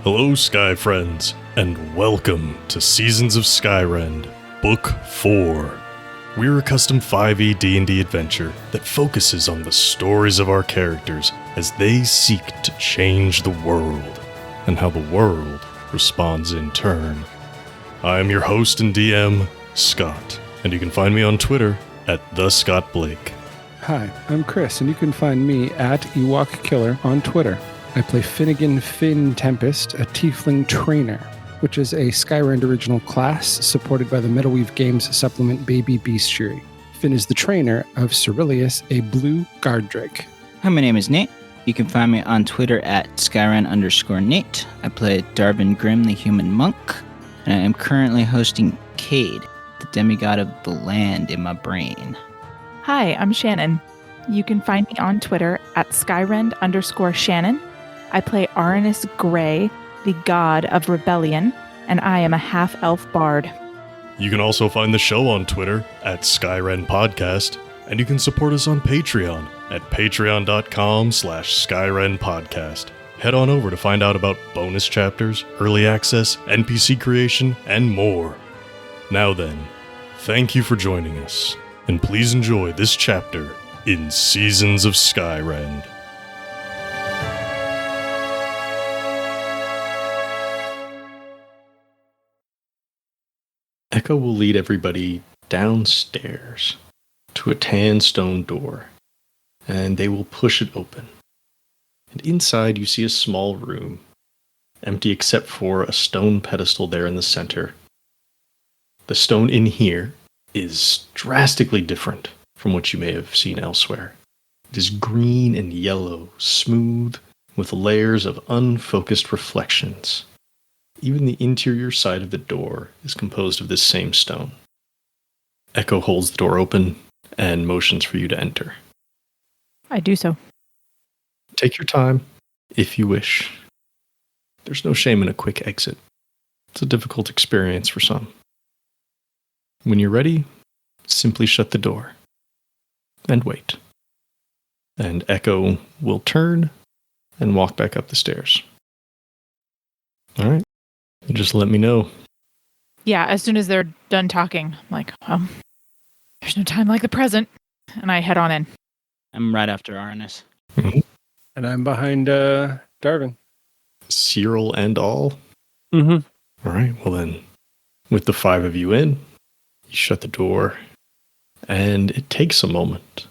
Hello, Sky Friends, and welcome to Seasons of Skyrend, Book 4. We're a custom 5e D&D adventure that focuses on the stories of our characters as they seek to change the world, and how the world responds in turn. I am your host and DM, Scott, and you can find me on Twitter at @TheScottBlake. Hi, I'm Chris, and you can find me at Ewok Killer on Twitter. I play Finnegan Finn Tempest, a Tiefling Trainer, which is a Skyrend original class supported by the Metalweave Games supplement Baby Bestiary. Finn is the trainer of Cerilius, a blue guard drake. Hi, my name is Nate. You can find me on Twitter at Skyrend_Nate. I play Darvin Grimm, the human monk, and I am currently hosting Cade, the demigod of the land in my brain. Hi, I'm Shannon. You can find me on Twitter at Skyrend_Shannon. I play Aranus Grey, the god of rebellion, and I am a half-elf bard. You can also find the show on Twitter at Skyrend Podcast, and you can support us on Patreon at patreon.com/Skyrend Podcast. Head on over to find out about bonus chapters, early access, NPC creation, and more. Now then, thank you for joining us, and please enjoy this chapter in Seasons of Skyrend. Echo will lead everybody downstairs to a tan stone door, and they will push it open. And inside you see a small room, empty except for a stone pedestal there in the center. The stone in here is drastically different from what you may have seen elsewhere. It is green and yellow, smooth, with layers of unfocused reflections. Even the interior side of the door is composed of this same stone. Echo holds the door open and motions for you to enter. I do so. Take your time, if you wish. There's no shame in a quick exit. It's a difficult experience for some. When you're ready, simply shut the door and wait. And Echo will turn and walk back up the stairs. All right. Just let me know. Yeah, as soon as they're done talking, I'm like, well, there's no time like the present. And I head on in. I'm right after Arnis. Mm-hmm. And I'm behind Darvin. Cyril and all? Mm-hmm. All right, well then, with the 5 of you in, you shut the door, and it takes a moment.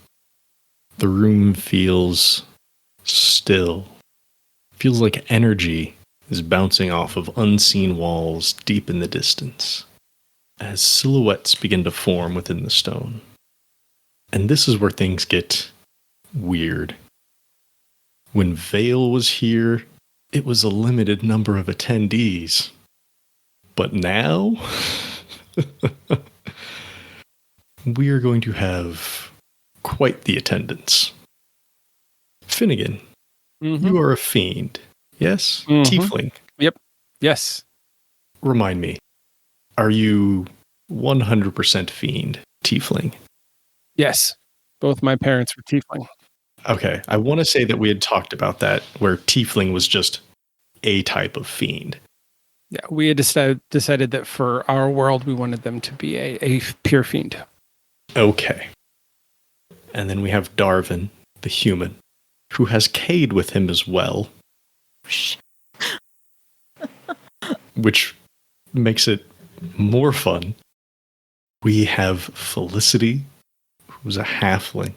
The room feels still. Feels like energy is bouncing off of unseen walls deep in the distance, as silhouettes begin to form within the stone. And this is where things get weird. When Vale was here, it was a limited number of attendees. But now, we are going to have quite the attendance. Finnegan, you are a fiend, yes? Tiefling. Yep. Yes. Remind me, are you 100% fiend, Tiefling? Yes. Both my parents were Tiefling. Okay, I want to say that we had talked about that, where Tiefling was just a type of fiend. Yeah, we had decided that for our world, we wanted them to be a pure fiend. Okay. And then we have Darvin, the human, who has Cade with him as well. Which makes it more fun. We have Felicity, who's a halfling.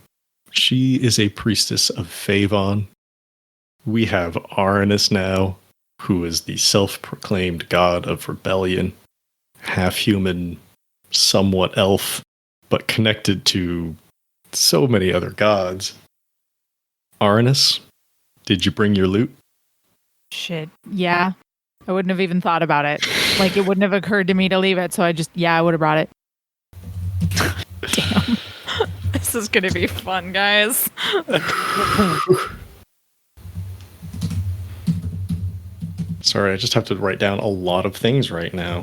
She is a priestess of Favon. We have Aranus now, who is the self-proclaimed god of rebellion. Half-human, somewhat elf, but connected to so many other gods. Aranus, did you bring your loot? Shit. Yeah. I wouldn't have even thought about it. Like, it wouldn't have occurred to me to leave it, so I would have brought it. Damn. This is going to be fun, guys. Sorry, I just have to write down a lot of things right now.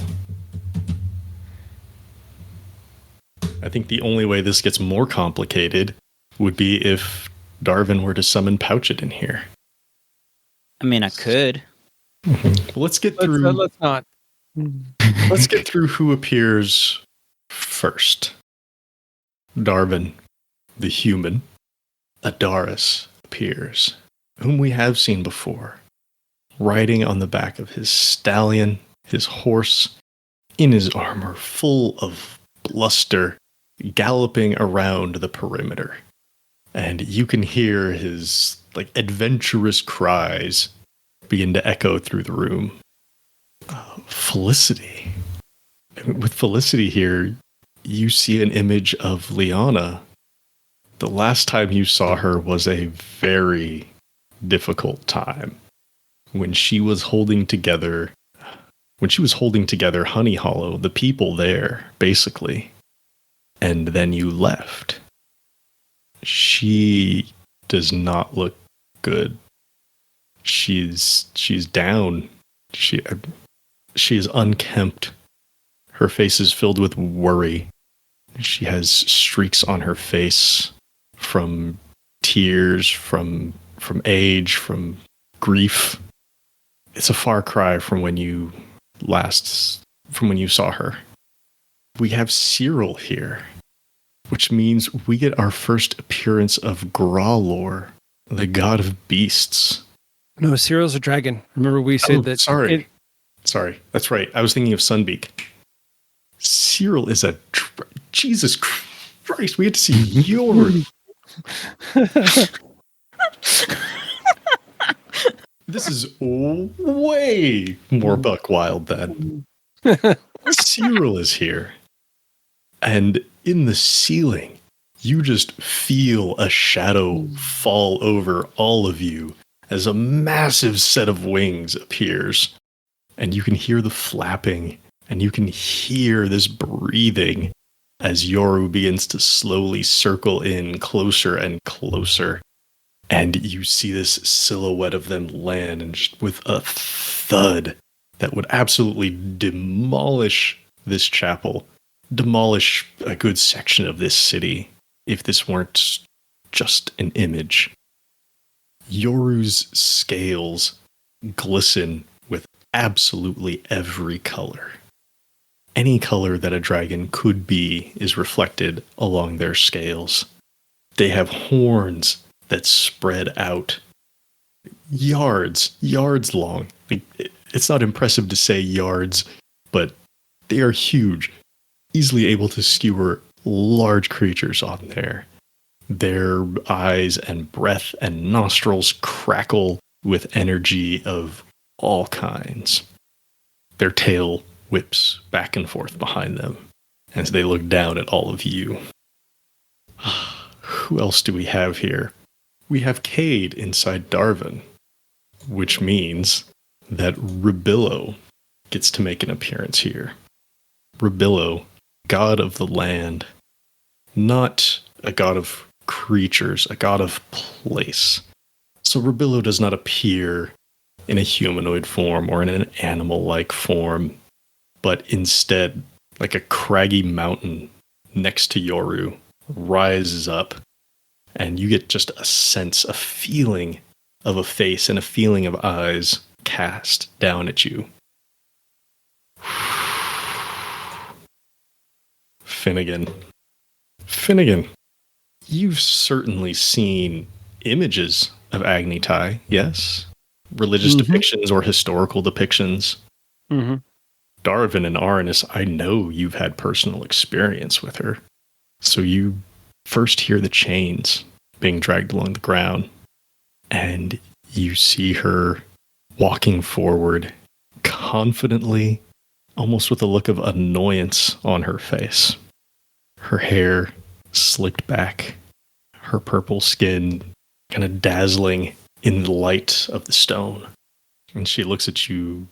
I think the only way this gets more complicated would be if Darvin were to summon Pouchet in here. I mean, I could. Well, let's get through. Let's not. Let's get through who appears first. Darvin, the human. Adaris appears, whom we have seen before, riding on the back of his stallion, his horse, in his armor, full of bluster, galloping around the perimeter. And you can hear his adventurous cries begin to echo through the room. Felicity. With Felicity here, you see an image of Liana. The last time you saw her was a very difficult time when she was holding together Honey Hollow, the people there, basically. And then you left. She does not look good. She's down. She is unkempt. Her face is filled with worry. She has streaks on her face from tears, from age, from grief. It's a far cry from when you saw her. We have Cyril here, which means we get our first appearance of Growlor, the god of beasts. No, Cyril's a dragon. Remember we said that. Sorry. That's right. I was thinking of Sunbeak. Cyril is Jesus Christ. We get to see your. This is way more buck wild than Cyril is here. And in the ceiling, you just feel a shadow fall over all of you as a massive set of wings appears. And you can hear the flapping, and you can hear this breathing as Yoru begins to slowly circle in closer and closer. And you see this silhouette of them land, and just with a thud that would absolutely demolish this chapel, demolish a good section of this city, if this weren't just an image. Yoru's scales glisten with absolutely every color. Any color that a dragon could be is reflected along their scales. They have horns that spread out yards long. It's not impressive to say yards, but they are huge, easily able to skewer large creatures on there. Their eyes and breath and nostrils crackle with energy of all kinds. Their tail whips back and forth behind them as they look down at all of you. Who else do we have here? We have Cade inside Darvin, which means that Rubillo gets to make an appearance here. Rubillo, god of the land, not a god of creatures, a god of place. So Rubillo does not appear in a humanoid form or in an animal-like form, but instead, like a craggy mountain next to Yoru, rises up, and you get just a sense, a feeling of a face and a feeling of eyes cast down at you. Finnegan, you've certainly seen images of Agnitai, yes? Religious depictions or historical depictions. Mm-hmm. Darvin and Aranis, I know you've had personal experience with her. So you first hear the chains being dragged along the ground, and you see her walking forward confidently, almost with a look of annoyance on her face. Her hair slicked back, her purple skin kind of dazzling in the light of the stone. And she looks at you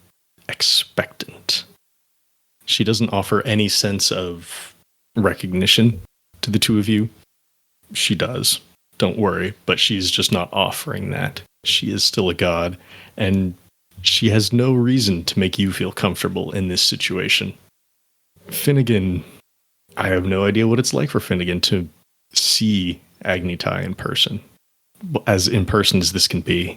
expectant. She doesn't offer any sense of recognition to the two of you. She does, don't worry, but she's just not offering that. She is still a god, and she has no reason to make you feel comfortable in this situation. Finnegan, I have no idea what it's like for Finnegan to see Agnitai in person, as in person as this can be.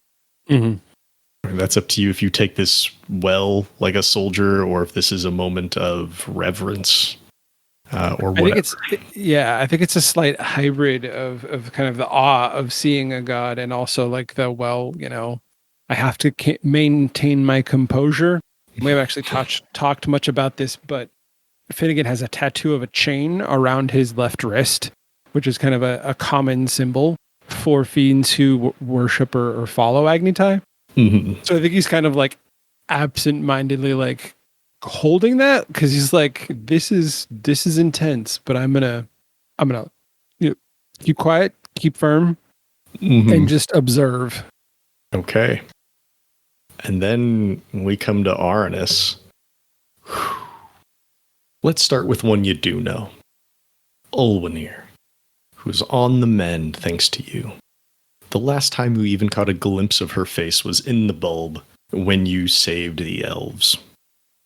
Mm-hmm. That's up to you if you take this well like a soldier or if this is a moment of reverence or whatever. I think it's a slight hybrid of kind of the awe of seeing a god and also like I have to maintain my composure. We haven't actually talked much about this, but Finnegan has a tattoo of a chain around his left wrist, which is kind of a common symbol for fiends who worship or follow Agnitai. Mm-hmm. So I think he's kind of like absent-mindedly like holding that because he's like, this is intense, but I'm gonna keep quiet, keep firm, and just observe. Okay. And then we come to Aranis. Let's start with one you do know. Ulwanir, who's on the mend thanks to you. The last time you even caught a glimpse of her face was in the bulb when you saved the elves.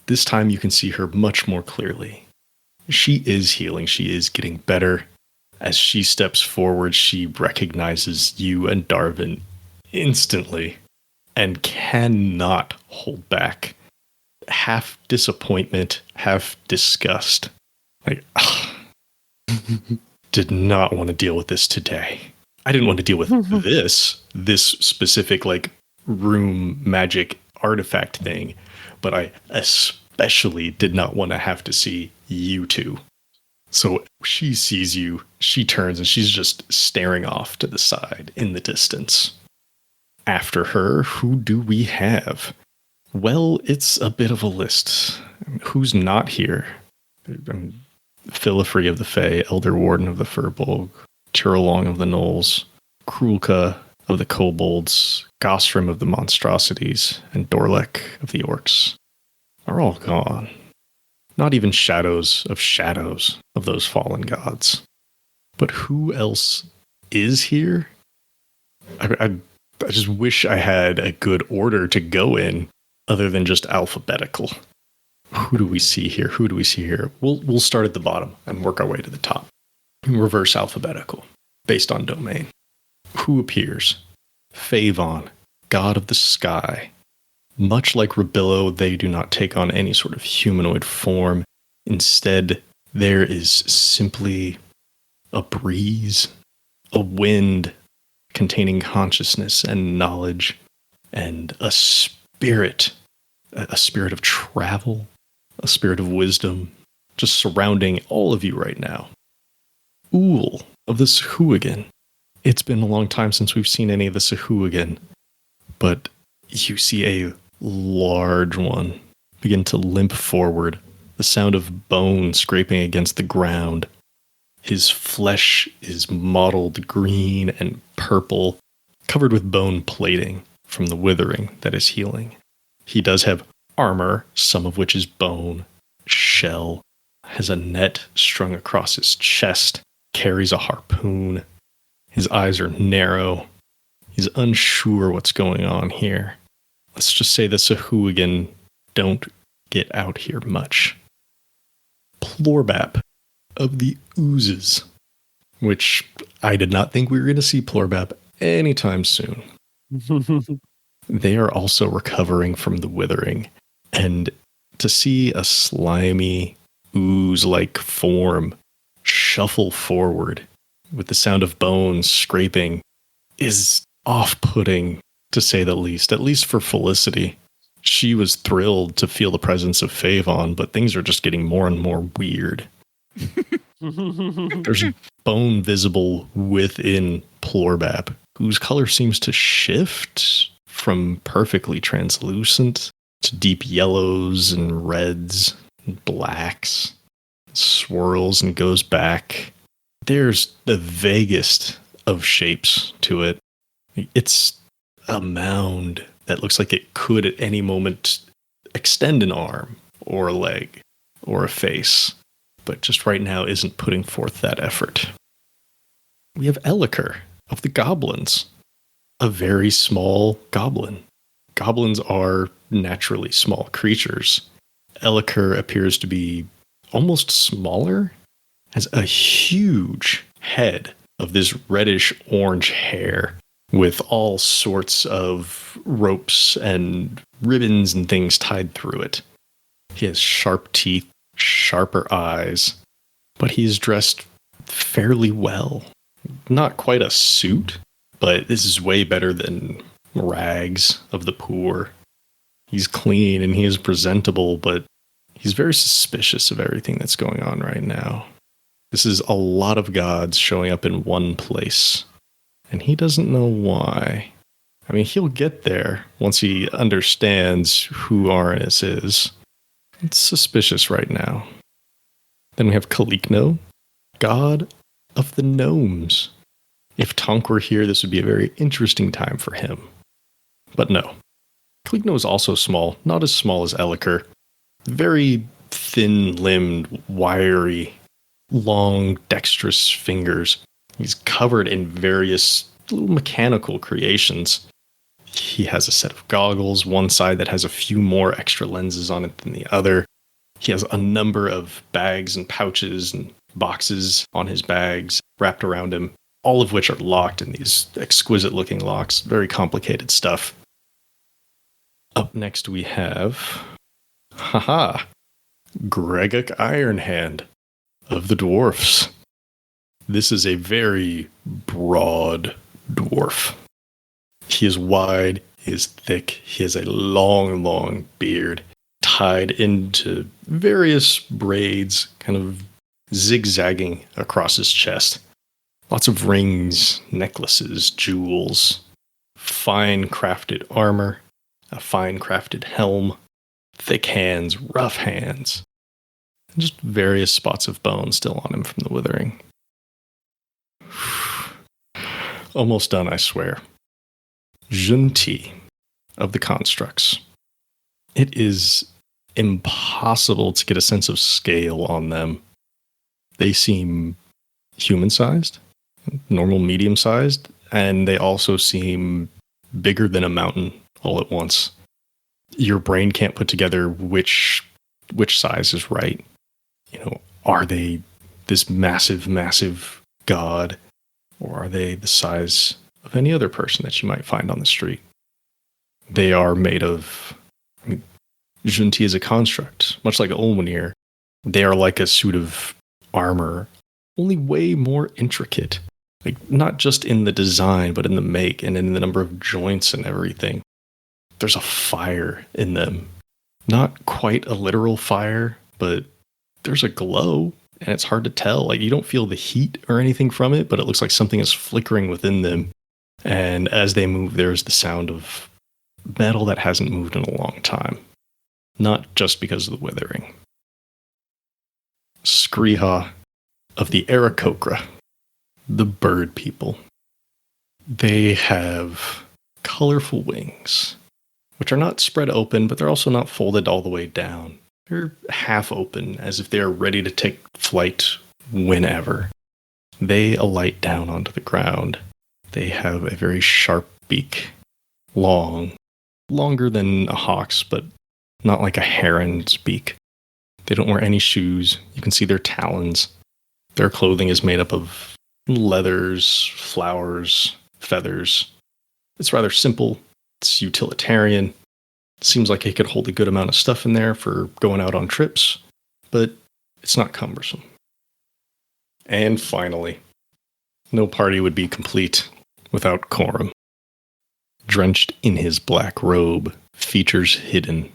This time you can see her much more clearly. She is healing. She is getting better. As she steps forward, she recognizes you and Darvin instantly and cannot hold back. Half disappointment, half disgust. Like, did not want to deal with this today. I didn't want to deal with this specific like room magic artifact thing, but I especially did not want to have to see you two. So she sees you, she turns, and she's just staring off to the side in the distance. After her, who do we have? Well, it's a bit of a list. Who's not here? Philifree of the Fae, Elder Warden of the Furbolg, Tirolong of the Knolls, Krulka of the Kobolds, Gosrim of the Monstrosities, and Dorlek of the Orcs are all gone. Not even shadows of those fallen gods. But who else is here? I just wish I had a good order to go in other than just alphabetical. Who do we see here? We'll start at the bottom and work our way to the top. Reverse alphabetical, based on domain. Who appears? Favon, god of the sky. Much like Rebillo, they do not take on any sort of humanoid form. Instead, there is simply a breeze, a wind containing consciousness and knowledge, and a spirit of travel, a spirit of wisdom, just surrounding all of you right now. Ool of the Sahuagin. It's been a long time since we've seen any of the Sahuagin, but you see a large one begin to limp forward, the sound of bone scraping against the ground. His flesh is mottled green and purple, covered with bone plating from the withering that is healing. He does have armor, some of which is bone, shell, has a net strung across his chest, carries a harpoon. His eyes are narrow. He's unsure what's going on here. Let's just say the Sahuagin don't get out here much. Plorbap of the Oozes, which I did not think we were going to see Plorbap anytime soon. They are also recovering from the withering, and to see a slimy, ooze-like form shuffle forward with the sound of bones scraping is off-putting, to say the least, at least for Felicity. She was thrilled to feel the presence of Favon, but things are just getting more and more weird. There's bone visible within Plorbap, whose color seems to shift from perfectly translucent to deep yellows and reds and blacks, swirls and goes back. There's the vaguest of shapes to it. It's a mound that looks like it could at any moment extend an arm or a leg or a face, but just right now isn't putting forth that effort. We have Elliker of the Goblins, a very small goblin. Goblins are naturally small creatures. Elliker appears to be almost smaller, has a huge head of this reddish orange hair with all sorts of ropes and ribbons and things tied through it. He has sharp teeth, sharper eyes, but he's dressed fairly well. Not quite a suit, but this is way better than rags of the poor. He's clean and he is presentable, but he's very suspicious of everything that's going on right now. This is a lot of gods showing up in one place, and he doesn't know why. I mean, he'll get there once he understands who Arnis is. It's suspicious right now. Then we have Kalikno, god of the gnomes. If Tonk were here, this would be a very interesting time for him. But no. Kalikno is also small, not as small as Eliker. Very thin-limbed, wiry, long, dexterous fingers. He's covered in various little mechanical creations. He has a set of goggles, one side that has a few more extra lenses on it than the other. He has a number of bags and pouches and boxes on his bags wrapped around him, all of which are locked in these exquisite-looking locks. Very complicated stuff. Up next we have... Gregok Ironhand of the dwarfs. This is a very broad dwarf. He is wide, he is thick, he has a long, long beard tied into various braids, kind of zigzagging across his chest. Lots of rings, necklaces, jewels, fine crafted armor, a fine crafted helm, thick hands, rough hands, and just various spots of bone still on him from the withering. Almost done, I swear. Junti of the constructs. It is impossible to get a sense of scale on them. They seem human-sized, normal medium-sized, and they also seem bigger than a mountain all at once. Your brain can't put together which size is right. You know, are they this massive, massive god, or are they the size of any other person that you might find on the street? They are made of... Junti is a construct, much like Ulmanir. They are like a suit of armor, only way more intricate. Like, not just in the design, but in the make and in the number of joints and everything. There's a fire in them. Not quite a literal fire, but there's a glow, and it's hard to tell. Like, you don't feel the heat or anything from it, but it looks like something is flickering within them. And as they move, there's the sound of metal that hasn't moved in a long time. Not just because of the withering. Skriha of the Aarakocra, the bird people. They have colorful wings, which are not spread open, but they're also not folded all the way down. They're half open, as if they are ready to take flight whenever. They alight down onto the ground. They have a very sharp beak, longer than a hawk's, but not like a heron's beak. They don't wear any shoes. You can see their talons. Their clothing is made up of leathers, flowers, feathers. It's rather simple. It's utilitarian. It seems like it could hold a good amount of stuff in there for going out on trips, but it's not cumbersome. And finally, no party would be complete without Coram. Drenched in his black robe, features hidden,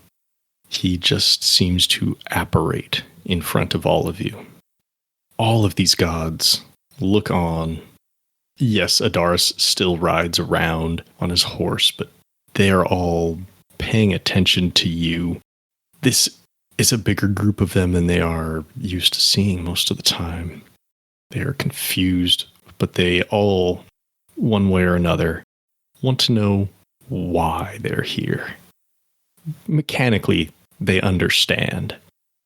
he just seems to apparate in front of all of you. All of these gods look on. Yes, Adaris still rides around on his horse, but they are all paying attention to you. This is a bigger group of them than they are used to seeing most of the time. They are confused, but they all, one way or another, want to know why they're here. Mechanically, they understand,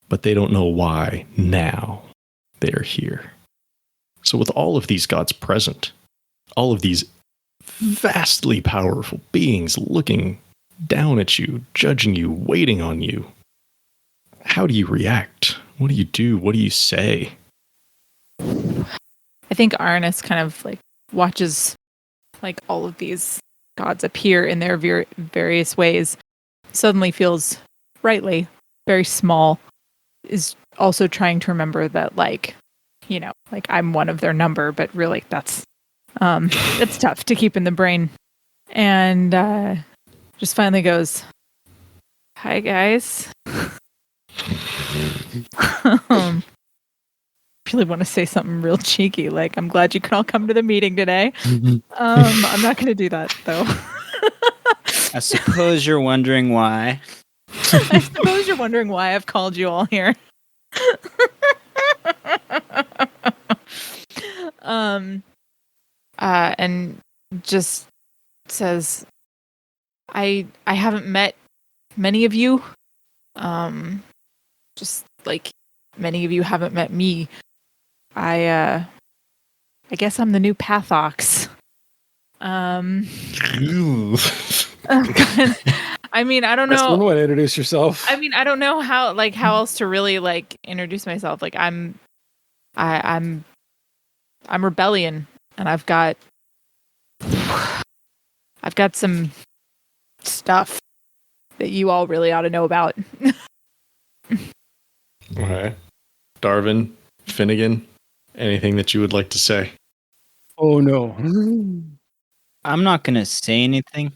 but they don't know why now they are here. So with all of these gods present, all of these vastly powerful beings looking down at you, judging you, waiting on you, how do you react? What do you do? What do you say? I think Arnis kind of like watches like all of these gods appear in their various ways, suddenly feels rightly very small, is also trying to remember that, like, you know, like I'm one of their number, but really that's it's tough to keep in the brain. And just finally goes, "Hi guys." Really want to say something real cheeky, like, "I'm glad you can all come to the meeting today." I'm not going to do that though. I suppose you're wondering why. I suppose you're wondering why I've called you all here. And just says, I haven't met many of you. Just like many of you haven't met me. I guess I'm the new Pathox. I mean, I don't That's know. one way to introduce yourself. I mean, I don't know how else to really like introduce myself. Like I'm Rebellion, and I've got some stuff that you all really ought to know about. Okay. Darvin, Finnegan, anything that you would like to say? Oh no. I'm not going to say anything.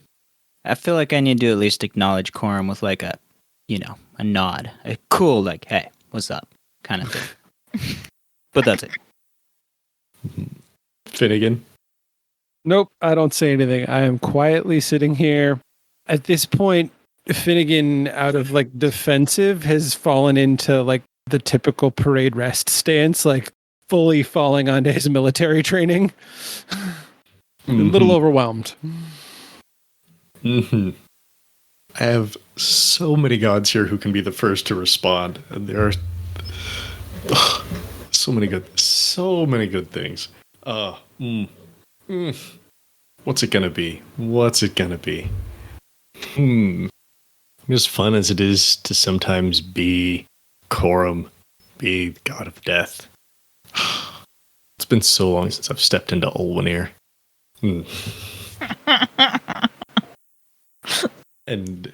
I feel like I need to at least acknowledge Corum with like a nod. A cool, like, hey, what's up kind of thing. But that's it. Finnegan? Nope, I don't say anything. I am quietly sitting here. At this point, Finnegan, out of like defensive, has fallen into like the typical parade rest stance, like fully falling onto his military training. A little overwhelmed. I have so many gods here who can be the first to respond, and there are so many good things. What's it gonna be? As fun as it is to sometimes be Corum, be the god of death. It's been so long since I've stepped into Ulwanir. And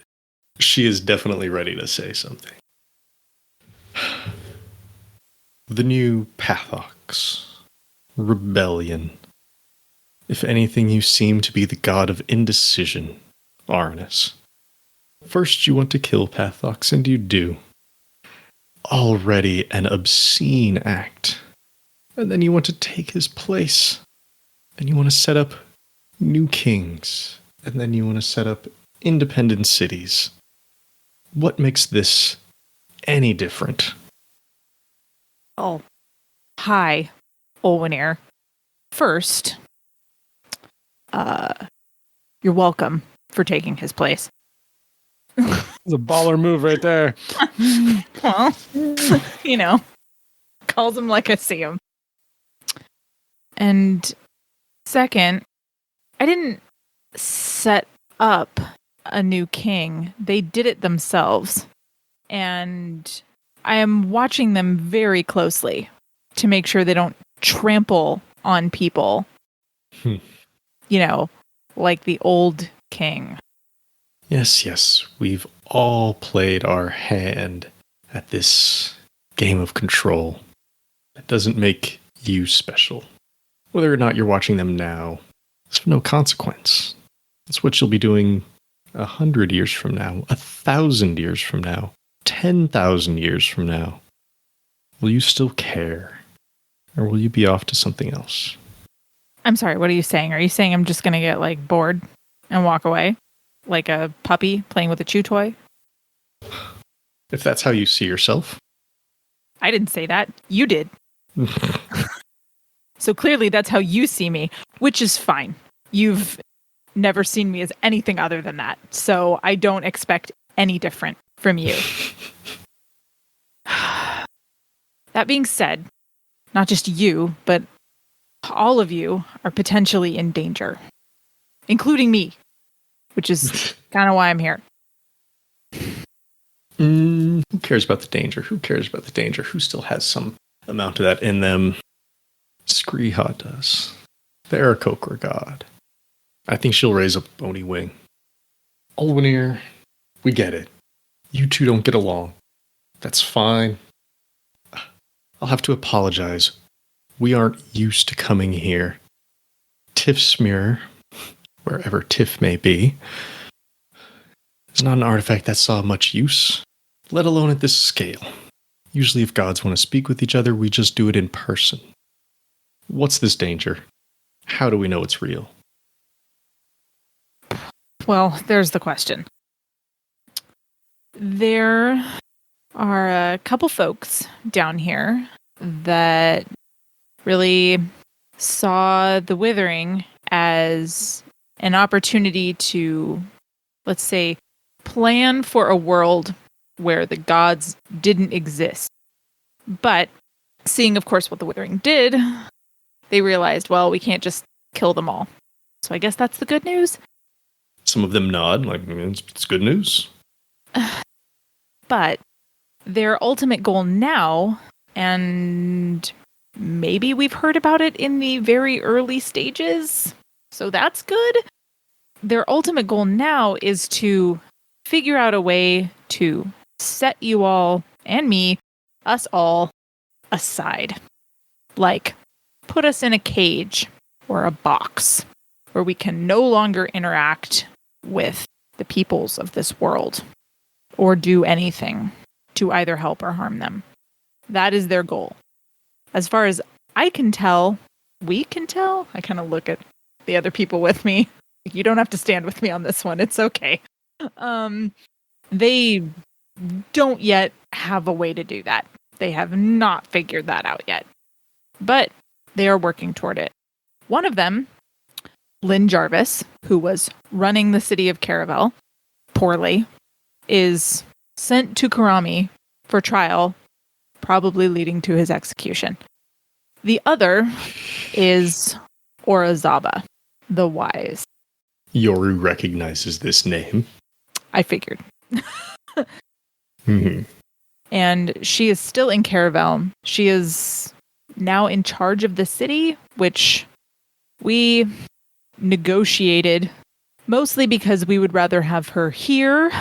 she is definitely ready to say something. The new Pathox. Rebellion. If anything, you seem to be the god of indecision, Arnis. First you want to kill Pathox, and you do. Already an obscene act. And then you want to take his place. And you want to set up new kings. And then you want to set up independent cities. What makes this any different? Oh, hi, Ulwanir. First, you're welcome for taking his place. It's a baller move right there. Well, you know, calls him like I see him. And second, I didn't set up a new king. They did it themselves. And I am watching them very closely to make sure they don't trample on people. You know, like the old king. Yes, we've all played our hand at this game of control. It doesn't make you special. Whether or not you're watching them now, it's of no consequence. It's what you'll be doing 100 years from now, 1,000 years from now, 10,000 years from now. Will you still care? Or will you be off to something else? I'm sorry, what are you saying? Are you saying I'm just going to get, like, bored and walk away? Like a puppy playing with a chew toy? If that's how you see yourself. I didn't say that. You did. So clearly that's how you see me, which is fine. You've never seen me as anything other than that. So I don't expect any different from you. That being said, not just you, but all of you are potentially in danger, including me, which is kind of why I'm here. Who cares about the danger? Who still has some amount of that in them? Skriha does. The Aarakocra god. I think she'll raise a bony wing. Olwenir, we get it. You two don't get along. That's fine. I'll have to apologize. We aren't used to coming here. Typh's mirror, wherever Typh may be, is not an artifact that saw much use, let alone at this scale. Usually if gods want to speak with each other, we just do it in person. What's this danger? How do we know it's real? Well, there's the question. There are a couple folks down here that really saw the Withering as an opportunity to, let's say, plan for a world where the gods didn't exist. But seeing, of course, what the Withering did, they realized, well, we can't just kill them all. So I guess that's the good news. Some of them nod, like, it's good news. But their ultimate goal now, and maybe we've heard about it in the very early stages, so that's good. Their ultimate goal now is to figure out a way to set you all, and me, us all, aside. Like, put us in a cage or a box where we can no longer interact with the peoples of this world or do anything to either help or harm them. That is their goal. As far as I can tell, we can tell, I kind of look at the other people with me. You don't have to stand with me on this one. It's okay. They don't yet have a way to do that. They have not figured that out yet. But they are working toward it. One of them, Lynn Jarvis, who was running the city of Caravel poorly, is sent to Karami for trial, probably leading to his execution. The other is Orazaba, the Wise. Yoru recognizes this name. I figured. Mm-hmm. And she is still in Caravel. She is now in charge of the city, which we negotiated mostly because we would rather have her here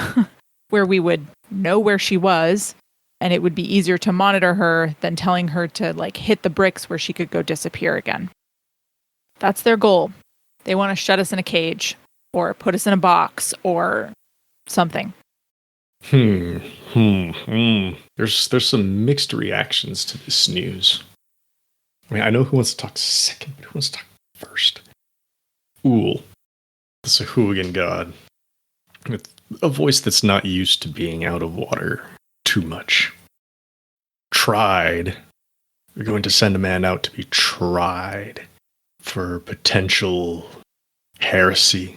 where we would know where she was and it would be easier to monitor her than telling her to like hit the bricks where she could go disappear again. That's their goal. They want to shut us in a cage or put us in a box or something. There's some mixed reactions to this news. I mean, I know who wants to talk second, but who wants to talk first? Ool, the Sahuagin god, with a voice that's not used to being out of water too much. Tried. We're going to send a man out to be tried for potential heresy,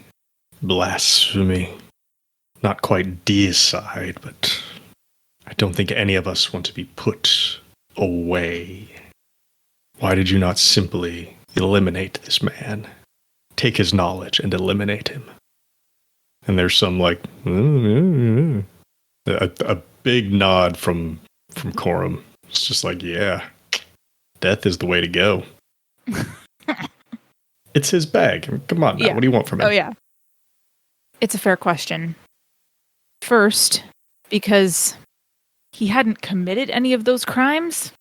blasphemy. Not quite deicide, but I don't think any of us want to be put away. Why did you not simply eliminate this man? Take his knowledge and eliminate him. And there's some like a big nod from Corum. It's just like, yeah, death is the way to go. It's his bag. I mean, come on now. Yeah. What do you want from him? Oh, yeah. It's a fair question. First, because he hadn't committed any of those crimes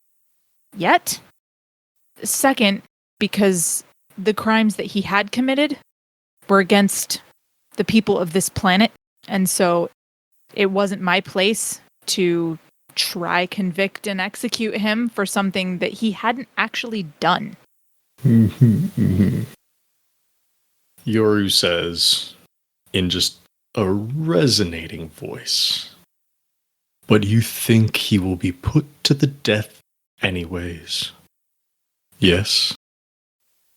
yet. Second, because the crimes that he had committed were against the people of this planet. And so it wasn't my place to try, convict, and execute him for something that he hadn't actually done. Yoru says, in just a resonating voice, but you think he will be put to the death anyways? Yes?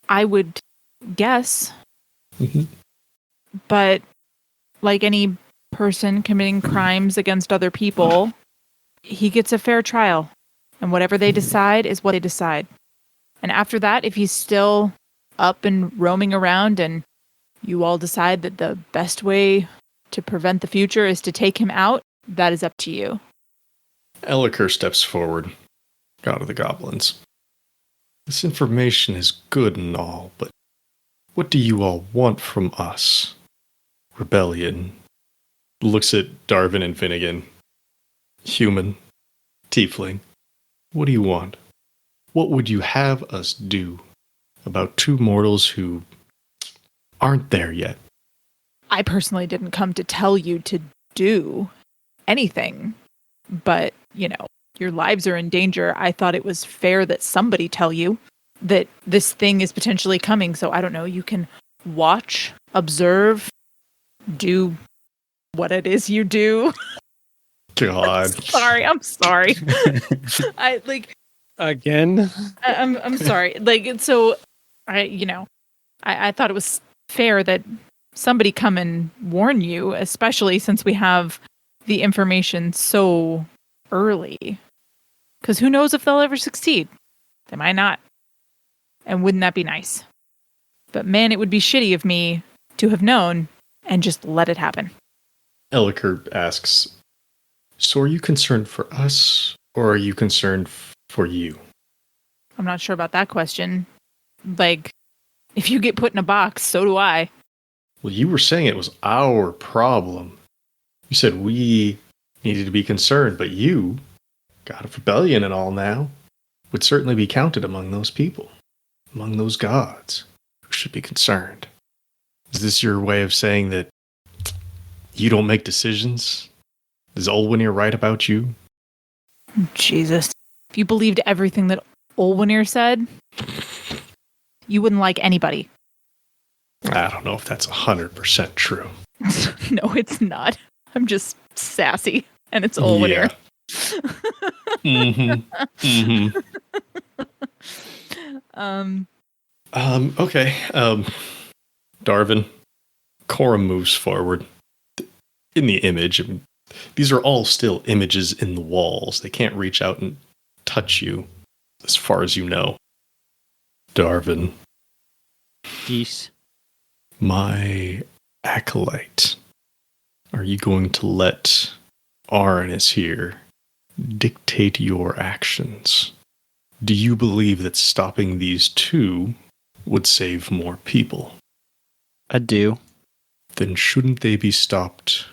I would guess. Mm-hmm. But like any person committing crimes against other people, he gets a fair trial. And whatever they decide is what they decide. And after that, if he's still up and roaming around and you all decide that the best way to prevent the future is to take him out, that is up to you. Elliker steps forward, god of the goblins. This information is good and all, but What do you all want from us? Rebellion. Looks at Darvin and Finnegan. Human. Tiefling. What do you want? What would you have us do about two mortals who aren't there yet? I personally didn't come to tell you to do anything, but, your lives are in danger. I thought it was fair that somebody tell you that this thing is potentially coming. So I don't know, you can watch, observe, do what it is you do. God. I'm sorry. Again? I'm sorry. I thought it was fair that somebody come and warn you, especially since we have the information so early. Because who knows if they'll ever succeed? They might not. And wouldn't that be nice? But man, it would be shitty of me to have known and just let it happen. Elliker asks, so are you concerned for us, or are you concerned for you? I'm not sure about that question. If you get put in a box, so do I. Well, you were saying it was our problem. You said we needed to be concerned, but you, God of Rebellion and all now, would certainly be counted among those people, among those gods who should be concerned. Is this your way of saying that you don't make decisions? Is Olwenir right about you? Jesus. If you believed everything that Olwenir said, you wouldn't like anybody. I don't know if that's 100% true. No, it's not. I'm just sassy, and it's Olwenir. Yeah. Okay. Darvin. Cora moves forward. In the image, these are all still images in the walls. They can't reach out and touch you, as far as you know. Darvin. Peace. My acolyte. Are you going to let Arnis here dictate your actions? Do you believe that stopping these two would save more people? I do. Then shouldn't they be stopped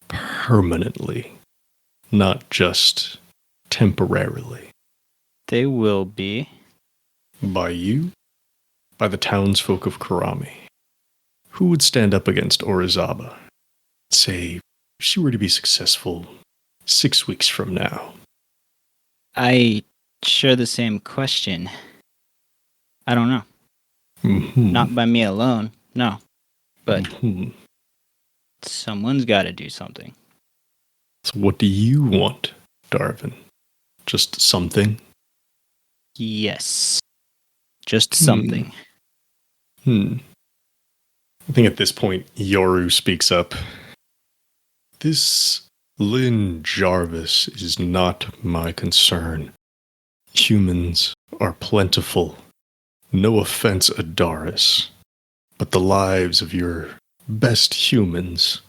permanently, not just temporarily? They will be. By you? By the townsfolk of Karami? Who would stand up against Orizaba? Say, if she were to be successful 6 weeks from now. I share the same question. I don't know. Mm-hmm. Not by me alone, no. But Mm-hmm. someone's got to do something. So what do you want, Darvin? Just something? Yes. Just something. I think at this point, Yoru speaks up. This Lynn Jarvis is not my concern. Humans are plentiful. No offense, Adaris, but the lives of your best humans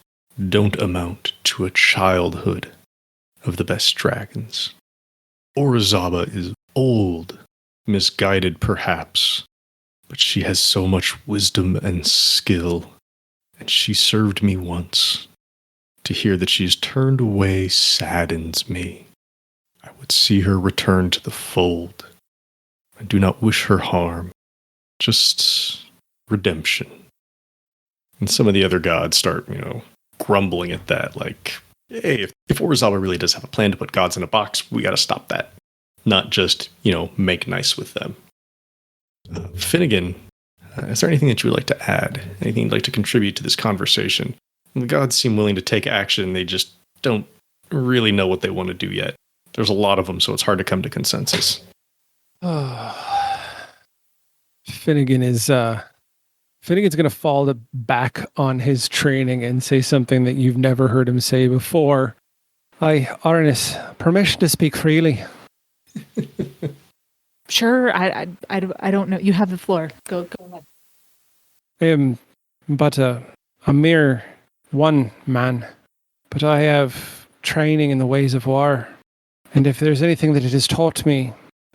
don't amount to a childhood of the best dragons. Orizaba is old, misguided perhaps, but she has so much wisdom and skill, and she served me once. To hear that she's turned away saddens me. I would see her return to the fold. I do not wish her harm, just redemption. And some of the other gods start, grumbling at that, like, hey, if Orizaba really does have a plan to put gods in a box, we gotta stop that. Not just, make nice with them. Finnegan, is there anything that you would like to add? Anything you'd like to contribute to this conversation? The gods seem willing to take action, they just don't really know what they want to do yet. There's a lot of them, so it's hard to come to consensus. Finnegan's going to fall back on his training and say something that you've never heard him say before. Arnis, permission to speak freely. Sure, I don't know. You have the floor. Go ahead. I am but a mere one man, but I have training in the ways of war. And if there's anything that it has taught me,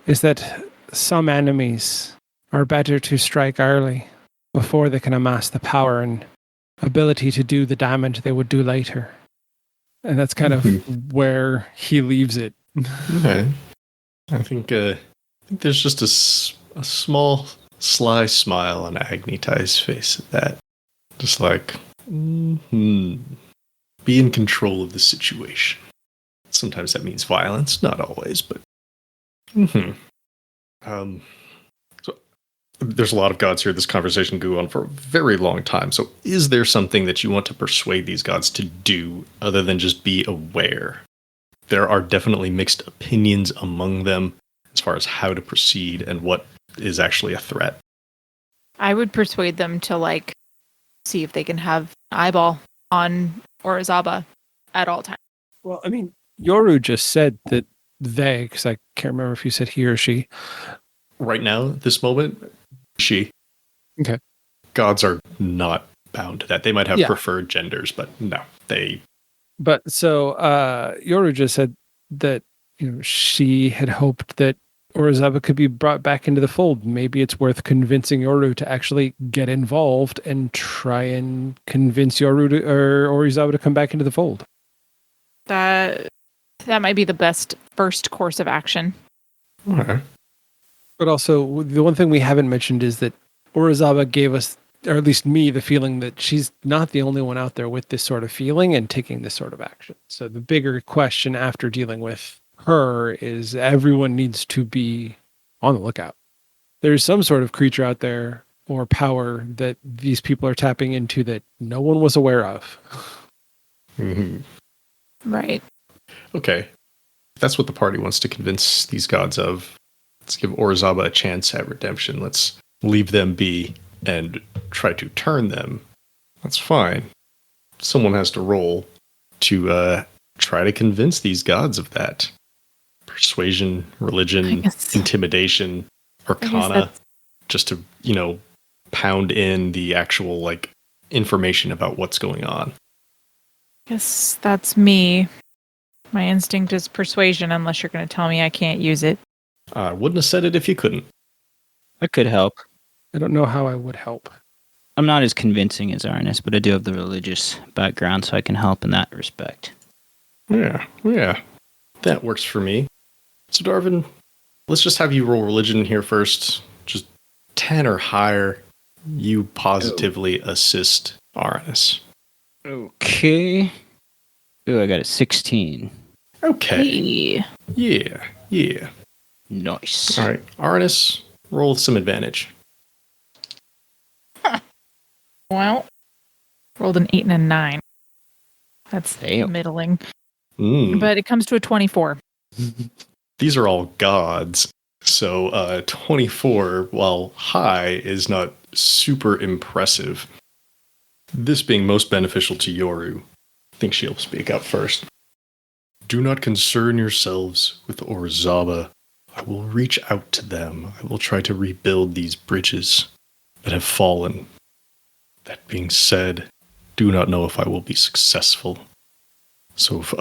is that some enemies are better to strike early before they can amass the power and ability to do the damage they would do later. And that's kind of where he leaves it. Okay. I think there's just a small, sly smile on Agni Ty's face at that. Just like, be in control of the situation. Sometimes that means violence, not always, but. So there's a lot of gods here. This conversation can go on for a very long time. So is there something that you want to persuade these gods to do other than just be aware? There are definitely mixed opinions among them as far as how to proceed and what is actually a threat. I would persuade them to see if they can have eyeball on Orizaba at all times. Well, I mean, Yoru just said that they, because I can't remember if you said he or she. Right now, at this moment, she. Okay. Gods are not bound to that. They might have preferred genders, but no, they. But so Yoru just said that she had hoped that Orizaba could be brought back into the fold. Maybe it's worth convincing Yoru to actually get involved and try and convince Yoru or Orizaba to come back into the fold. That might be the best first course of action. Okay. But also, the one thing we haven't mentioned is that Orizaba gave us, or at least me, the feeling that she's not the only one out there with this sort of feeling and taking this sort of action. So the bigger question after dealing with her is everyone needs to be on the lookout. There's some sort of creature out there or power that these people are tapping into that no one was aware of. Right. Okay. If that's what the party wants to convince these gods of, let's give Orizaba a chance at redemption. Let's leave them be and try to turn them. That's fine. Someone has to roll to try to convince these gods of that. Persuasion, religion, intimidation, arcana, just to, pound in the actual, information about what's going on. Guess that's me. My instinct is persuasion, unless you're going to tell me I can't use it. I wouldn't have said it if you couldn't. I could help. I don't know how I would help. I'm not as convincing as Arnis, but I do have the religious background, so I can help in that respect. Yeah. That works for me. So, Darvin, let's just have you roll religion here first. Just 10 or higher. You positively assist Arnis. Okay. Ooh, I got a 16. Okay. Hey. Yeah. Nice. All right. Arnis, roll with some advantage. Well, rolled an 8 and a 9. That's Damn. middling. But it comes to a 24. These are all gods. So 24, while high, is not super impressive. This being most beneficial to Yoru, I think she'll speak up first. Do not concern yourselves with Orizaba. I will reach out to them. I will try to rebuild these bridges that have fallen. That being said, do not know if I will be successful. So if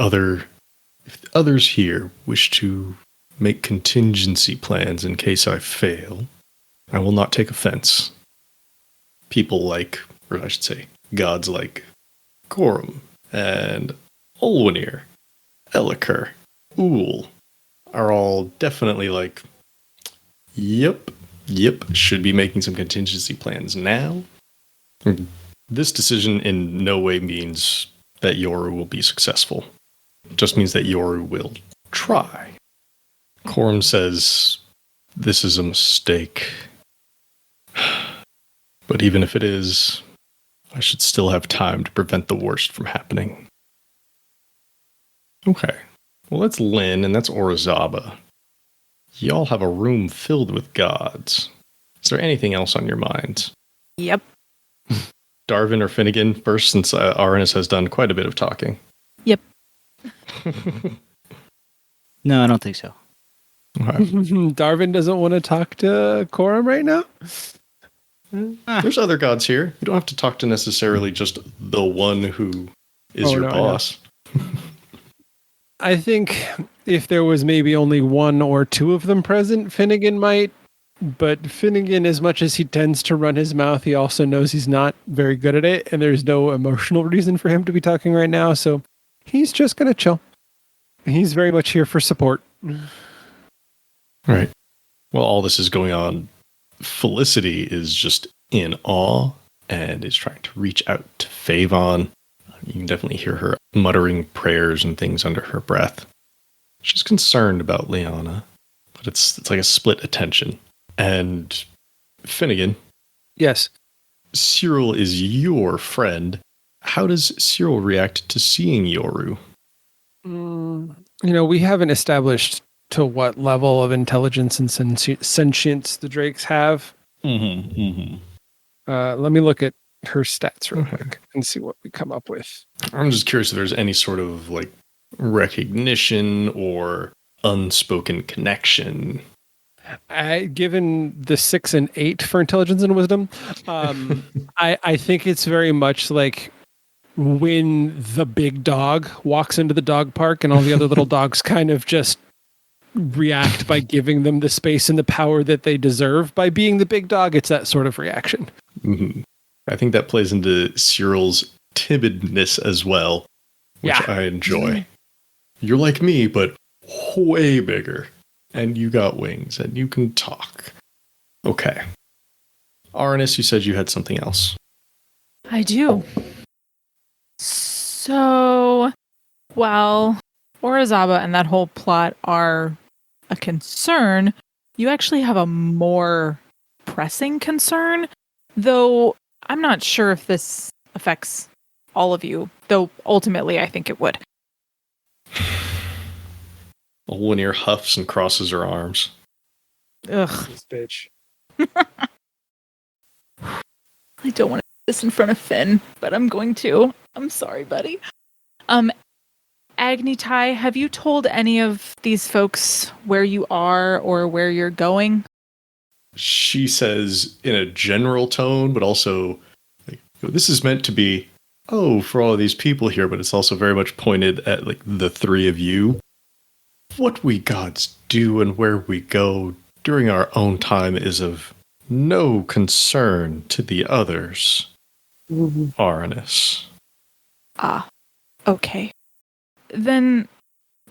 others here wish to make contingency plans in case I fail, I will not take offense. People like, or I should say, gods like Gorum and Olwenir, Elikar, Uul are all definitely like, yep, should be making some contingency plans now. This decision in no way means that Yoru will be successful. It just means that Yoru will try. Gorum says, this is a mistake. But even if it is, I should still have time to prevent the worst from happening. Okay. Well, that's Lynn, and that's Orizaba. Y'all have a room filled with gods. Is there anything else on your minds? Yep. Darvin or Finnegan first, since Arnis has done quite a bit of talking. Yep. No, I don't think so. Okay. Darvin doesn't want to talk to Gorum right now? There's other gods here. You don't have to talk to necessarily just the one who is your boss. I think if there was maybe only one or two of them present, Finnegan might But Finnegan, as much as he tends to run his mouth, he also knows he's not very good at it, and there's no emotional reason for him to be talking right now, so he's just going to chill. He's very much here for support. Right. While all this is going on, Felicity is just in awe and is trying to reach out to Favon. You can definitely hear her muttering prayers and things under her breath. She's concerned about Liana, but it's like a split attention. And Finnegan. Yes. Cyril is your friend. How does Cyril react to seeing Yoru? We haven't established to what level of intelligence and sentience the Drakes have. Let me look at her stats real quick and see what we come up with. I'm just curious if there's any sort of like recognition or unspoken connection. Given the 6 and 8 for intelligence and wisdom, I think it's very much like when the big dog walks into the dog park and all the other little dogs kind of just react by giving them the space and the power that they deserve by being the big dog. It's that sort of reaction. Mm-hmm. I think that plays into Cyril's timidness as well, which I enjoy. You're like me, but way bigger. And you got wings, and you can talk. Okay. Arnis, you said you had something else. I do. So, while Orizaba and that whole plot are a concern, you actually have a more pressing concern, though I'm not sure if this affects all of you, though ultimately I think it would. Lanier huffs and crosses her arms. Ugh. This bitch. I don't want to do this in front of Finn, but I'm going to. I'm sorry, buddy. Agnitai, have you told any of these folks where you are or where you're going? She says in a general tone, but also, like, this is meant to be, for all of these people here, but it's also very much pointed at like the three of you. What we gods do and where we go during our own time is of no concern to the others. Arnis. Ah, okay. Then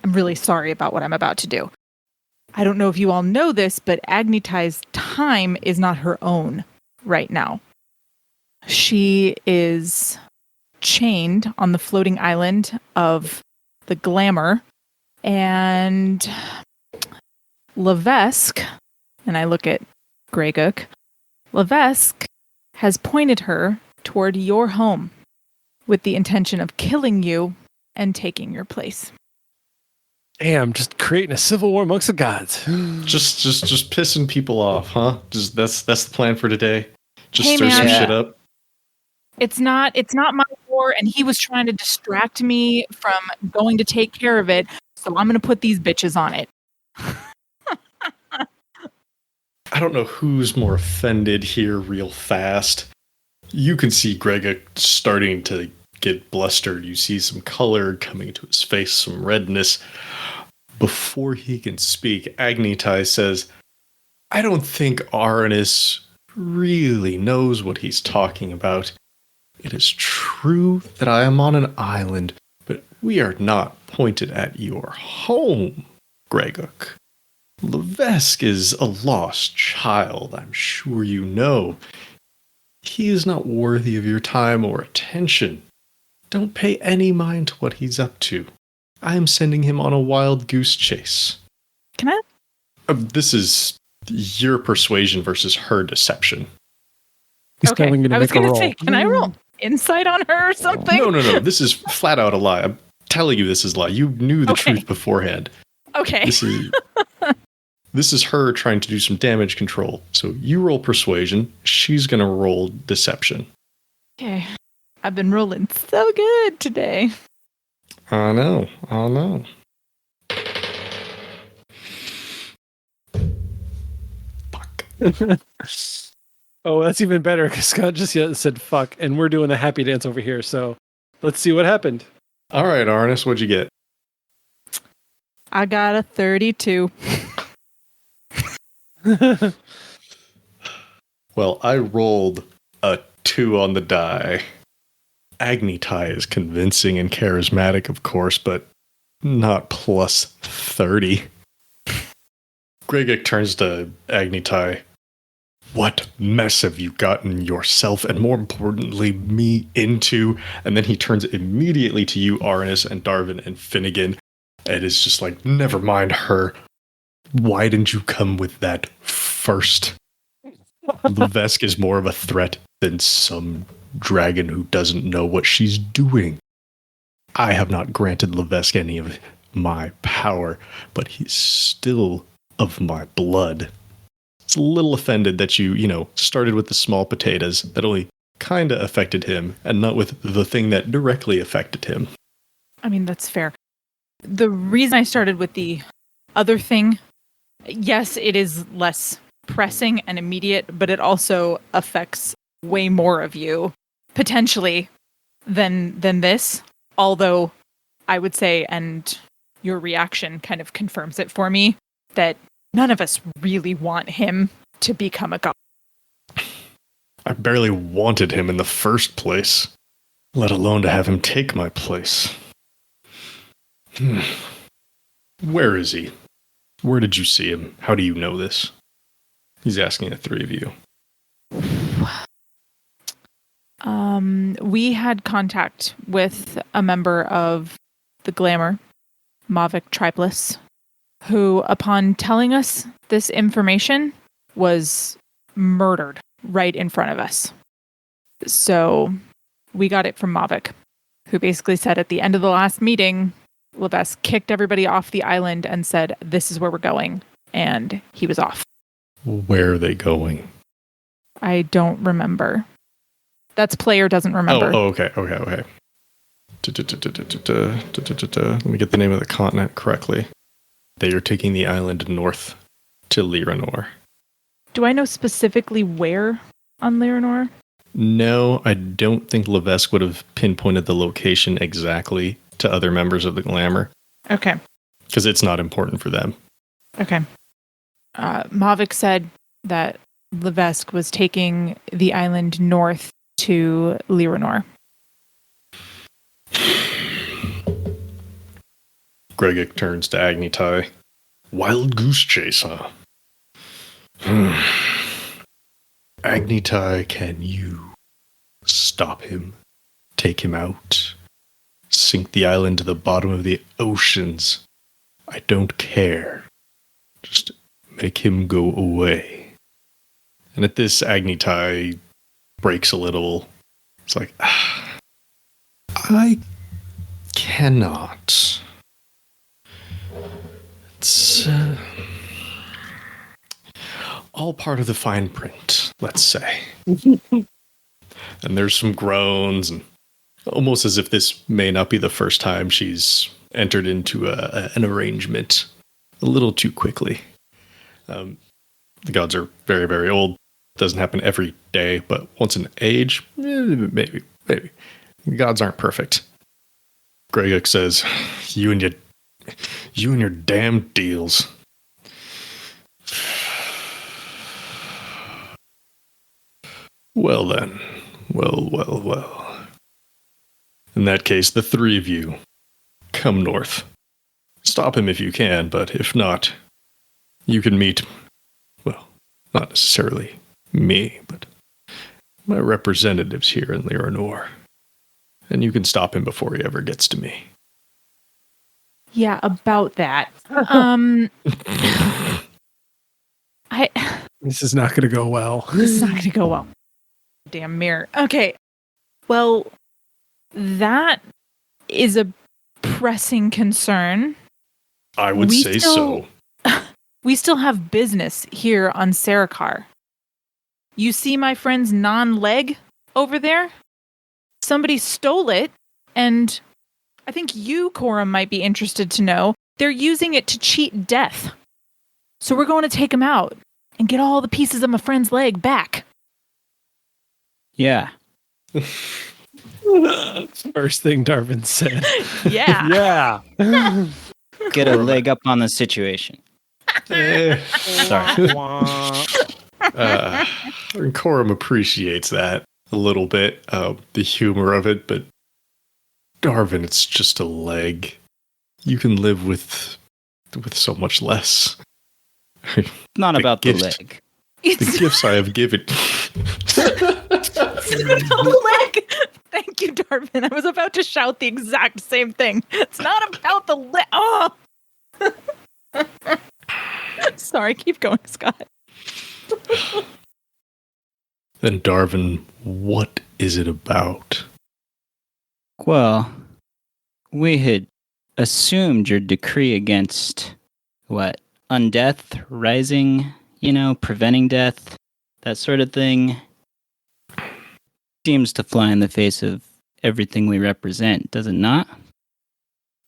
I'm really sorry about what I'm about to do. I don't know if you all know this, but Agnitai's time is not her own right now. She is chained on the floating island of the Glamour, and Levesque, and I look at Greguk, Levesque has pointed her toward your home with the intention of killing you and taking your place. Damn, just creating a civil war amongst the gods. just pissing people off, huh? Just that's the plan for today. Just Hey, stir some man. shit up. It's not my war, and he was trying to distract me from going to take care of it, so I'm going to put these bitches on it. I don't know who's more offended here real fast. You can see Gregor starting to get blustered. You see some color coming into his face, some redness. Before he can speak, Agnitai says, I don't think Arnis really knows what he's talking about. It is true that I am on an island, but we are not pointed at your home, Greguk. Levesque is a lost child, I'm sure you know. He is not worthy of your time or attention. Don't pay any mind to what he's up to. I am sending him on a wild goose chase. Can I? This is your persuasion versus her deception. He's Okay, telling you to I was make a going to roll. say, can I roll insight on her or something? No. This is flat out a lie. I'm telling you this is a lie. You knew the truth beforehand. Okay. This is her trying to do some damage control. So you roll persuasion. She's going to roll deception. Okay. I've been rolling so good today. I know. Fuck. Oh, that's even better because Scott just said fuck, and we're doing the happy dance over here. So let's see what happened. All right, Arnis, what'd you get? I got a 32. Well, I rolled a 2 on the die. Agnitai is convincing and charismatic, of course, but not plus 30. Gregek turns to Agnitai. What mess have you gotten yourself, and more importantly, me into? And then he turns immediately to you, Arnis and Darvin and Finnegan, and is just like, never mind her. Why didn't you come with that first? Levesk is more of a threat than some dragon who doesn't know what she's doing. I have not granted Levesk any of my power, but he's still of my blood. It's a little offended that you started with the small potatoes that only kind of affected him and not with the thing that directly affected him. I mean, that's fair. The reason I started with the other thing, yes, it is less pressing and immediate, but it also affects way more of you, potentially, than this. Although, I would say, and your reaction kind of confirms it for me, that none of us really want him to become a god. I barely wanted him in the first place, let alone to have him take my place. Where is he? Where did you see him? How do you know this? He's asking the three of you. We had contact with a member of the Glamour, Mavic Triplus, who, upon telling us this information, was murdered right in front of us. So we got it from Mavic, who basically said at the end of the last meeting, Levesk kicked everybody off the island and said, this is where we're going. And he was off. Where are they going? I don't remember. That's player doesn't remember. Oh, okay. Let me get the name of the continent correctly. They are taking the island north to Lyranor. Do I know specifically where on Lyranor? No, I don't think Levesk would have pinpointed the location exactly to other members of the Glamour. Okay. Because it's not important for them. Okay. Mavic said that Levesk was taking the island north to Lyranor. Gregek turns to Agnitai. Wild goose chase, huh? Agnitai, can you stop him? Take him out? Sink the island to the bottom of the oceans? I don't care. Just make him go away. And at this, Agnitai breaks a little. It's like, I cannot. It's all part of the fine print, let's say. And there's some groans, and almost as if this may not be the first time she's entered into an arrangement a little too quickly. The gods are very, very old. Doesn't happen every day, but once in age, maybe. The gods aren't perfect. Gregek says, you and your damn deals. Well then. Well. In that case, the three of you, come north. Stop him if you can, but if not, you can meet, well, not necessarily me, but my representatives here in Lyranor. And you can stop him before he ever gets to me. Yeah, about that. This is not going to go well. This is not going to go well. Damn mirror. Okay. Well, that is a pressing concern. I would say so. We still have business here on Sarakar. You see my friend's non-leg over there? Somebody stole it, and I think you, Coram, might be interested to know. They're using it to cheat death. So we're going to take him out and get all the pieces of my friend's leg back. Yeah. First thing Darvin said. Yeah. Yeah. Get a leg up on the situation. Sorry. And Corum appreciates that a little bit, the humor of it, but Darvin, it's just a leg. You can live with so much less. Not about the gift- leg. The gifts I have given. The leg. Thank you, Darvin. I was about to shout the exact same thing. It's not about the leg. Oh! Sorry, keep going, Scott. Then, Darvin, what is it about? Well, we had assumed your decree against, undeath, rising, preventing death, that sort of thing, seems to fly in the face of everything we represent, does it not?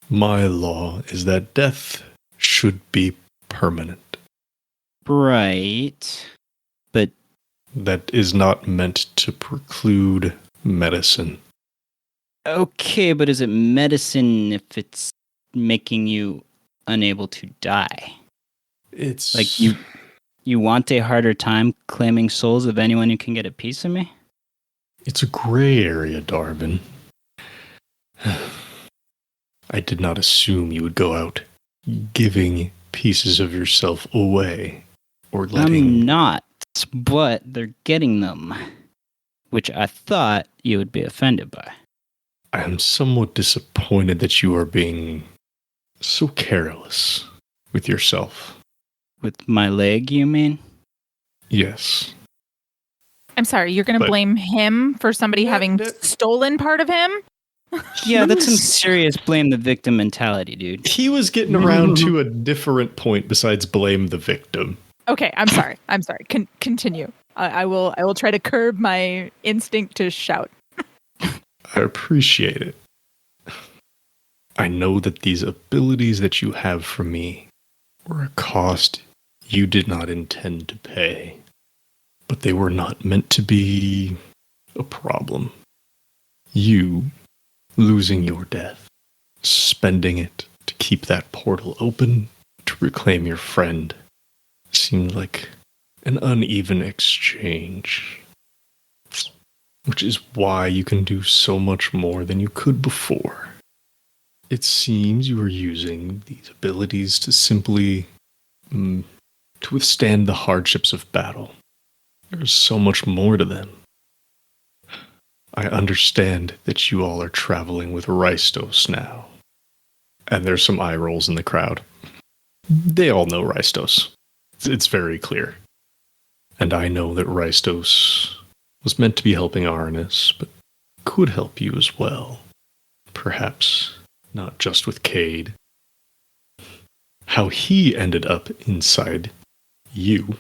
My law is that death should be permanent. Right. But that is not meant to preclude medicine. Okay, but is it medicine if it's making you unable to die? It's like you want a harder time claiming souls of anyone who can get a piece of me? It's a gray area, Darvin. I did not assume you would go out giving pieces of yourself away or letting... I'm not, but they're getting them, which I thought you would be offended by. I am somewhat disappointed that you are being so careless with yourself. With my leg, you mean? Yes. I'm sorry, you're going to blame him for somebody having stolen part of him? Yeah, that's some serious blame the victim mentality, dude. He was getting around to a different point besides blame the victim. Okay, I'm sorry. Continue. I will try to curb my instinct to shout. I appreciate it. I know that these abilities that you have for me were a cost you did not intend to pay, but they were not meant to be a problem. You losing your death, spending it to keep that portal open to reclaim your friend, seemed like an uneven exchange. Which is why you can do so much more than you could before. It seems you are using these abilities to simply to withstand the hardships of battle. There's so much more to them. I understand that you all are traveling with Rystos now. And there's some eye rolls in the crowd. They all know Rystos. It's very clear. And I know that Rystos was meant to be helping Arnis, but could help you as well. Perhaps not just with Cade. How he ended up inside you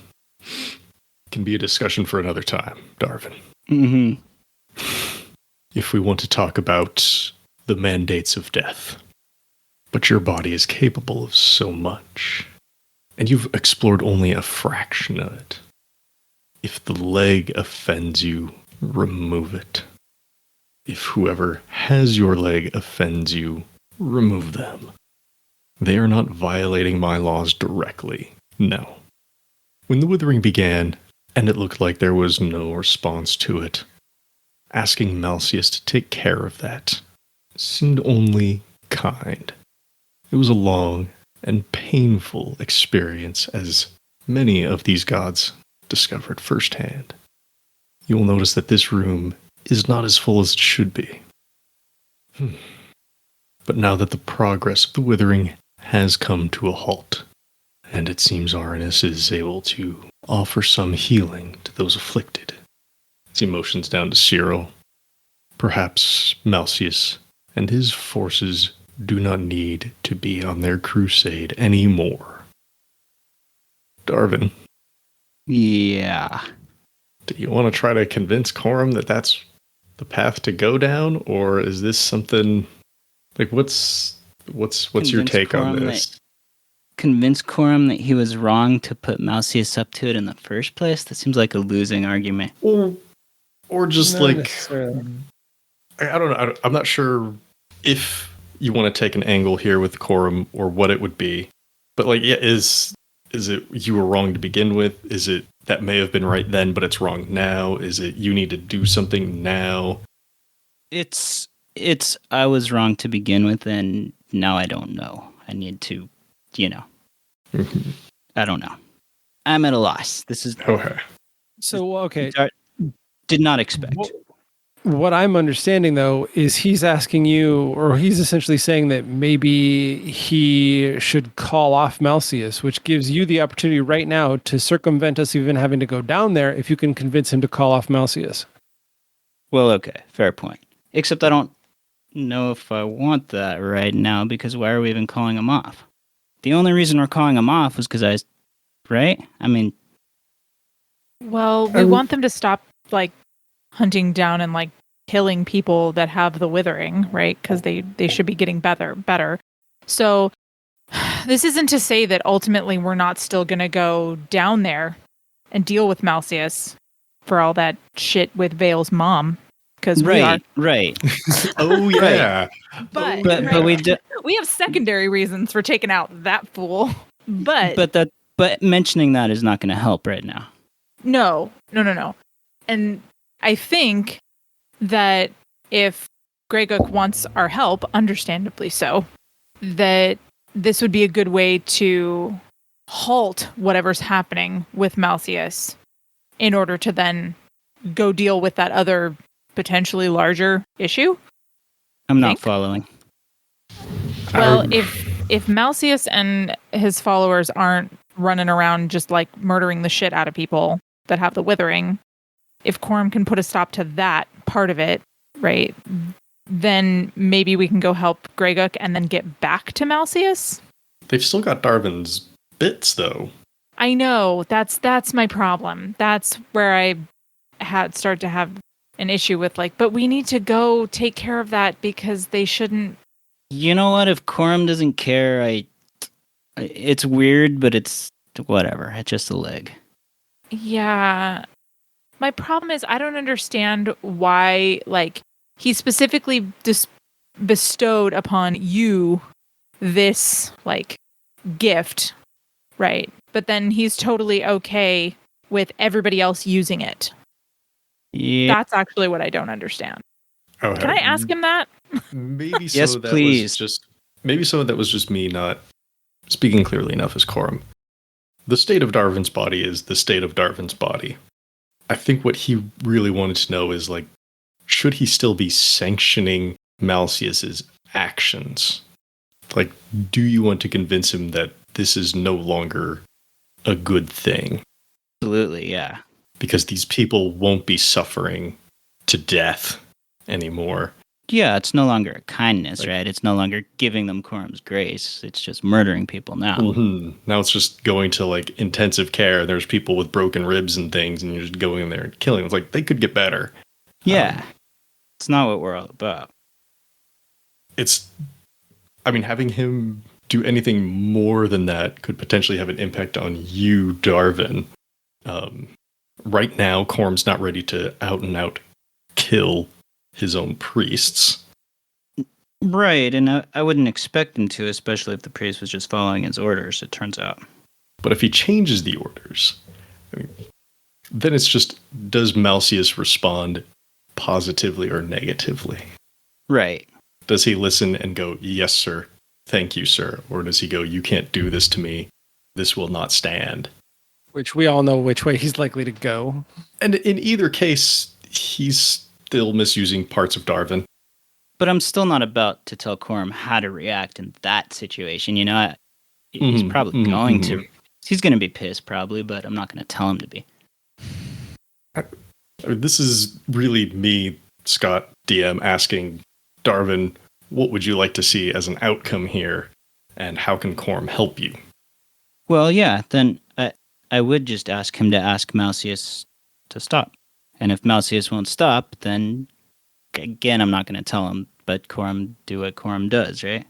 can be a discussion for another time, Darvin. Mm-hmm. If we want to talk about the mandates of death. But your body is capable of so much, and you've explored only a fraction of it. If the leg offends you, remove it. If whoever has your leg offends you, remove them. They are not violating my laws directly, no. When the withering began, and it looked like there was no response to it, asking Malcius to take care of that seemed only kind. It was a long and painful experience, as many of these gods discovered firsthand. You will notice that this room is not as full as it should be. But now that the progress of the withering has come to a halt, and it seems Arnis is able to offer some healing to those afflicted. Its emotions down to zero. Perhaps Malcius and his forces do not need to be on their crusade anymore. Darvin. Yeah. Do you want to try to convince Corum that that's the path to go down, or is this something like what's your take on this? Convince Corum that he was wrong to put Malcius up to it in the first place? That seems like a losing argument. Or just Not like necessarily. I don't know. I'm not sure if you want to take an angle here with Corum or what it would be. But like, yeah, is it you were wrong to begin with? Is it that may have been right then, but it's wrong now? Is it you need to do something now? It's I was wrong to begin with, and now I don't know. I need to, I don't know. I'm at a loss. This is Okay. So, okay. Did not expect. What I'm understanding, though, is he's asking you, or he's essentially saying that maybe he should call off Malseus, which gives you the opportunity right now to circumvent us even having to go down there if you can convince him to call off Malseus. Well, okay, fair point. Except I don't know if I want that right now, because why are we even calling him off? The only reason we're calling him off was because right? I mean... Well, we want them to stop, hunting down and, killing people that have the withering, right? Because they should be getting better. So this isn't to say that ultimately we're not still going to go down there and deal with Malseus for all that shit with Vale's mom. Because we are. Right. Oh, yeah. But we have secondary reasons for taking out that fool. But mentioning that is not going to help right now. No. And I think that if Greguk wants our help, understandably so, that this would be a good way to halt whatever's happening with Malseus in order to then go deal with that other potentially larger issue. I'm not following. Well, if Malseus and his followers aren't running around just murdering the shit out of people that have the withering, if Corum can put a stop to that part of it, right, then maybe we can go help Greguk and then get back to Malseus. They've still got Darvin's bits, though. I know. That's my problem. That's where I started to have an issue with, but we need to go take care of that because they shouldn't. You know what? If Corum doesn't care, it's weird, but it's whatever. It's just a leg. Yeah. My problem is I don't understand why, he specifically bestowed upon you this, gift, right? But then he's totally okay with everybody else using it. Yeah. That's actually what I don't understand. Okay. Can I ask him that? Maybe so. Yes, please. Maybe so that was just me not speaking clearly enough as Corum. The state of Darvin's body is the state of Darvin's body. I think what he really wanted to know is, should he still be sanctioning Malseus's actions? Do you want to convince him that this is no longer a good thing? Absolutely, yeah. Because these people won't be suffering to death anymore. Yeah, it's no longer a kindness, right? It's no longer giving them Corum's grace. It's just murdering people now. Mm-hmm. Now it's just going to intensive care. There's people with broken ribs and things, and you're just going in there and killing them. It's they could get better. Yeah. It's not what we're all about. Having him do anything more than that could potentially have an impact on you, Darvin. Right now, Corum's not ready to out and out kill his own priests. Right, and I wouldn't expect him to, especially if the priest was just following his orders, it turns out. But if he changes the orders, then it's just, does Malseus respond positively or negatively? Right. Does he listen and go, yes, sir, thank you, sir? Or does he go, you can't do this to me, this will not stand? Which we all know which way he's likely to go. And in either case, he's still misusing parts of Darvin. But I'm still not about to tell Corum how to react in that situation. He's probably going to. He's going to be pissed, probably, but I'm not going to tell him to be. This is really me, Scott, DM, asking Darvin, what would you like to see as an outcome here, and how can Corum help you? Well, yeah, then I would just ask him to ask Malseus to stop. And if Malseus won't stop, then, again, I'm not going to tell him, but Corum do what Corum does, right?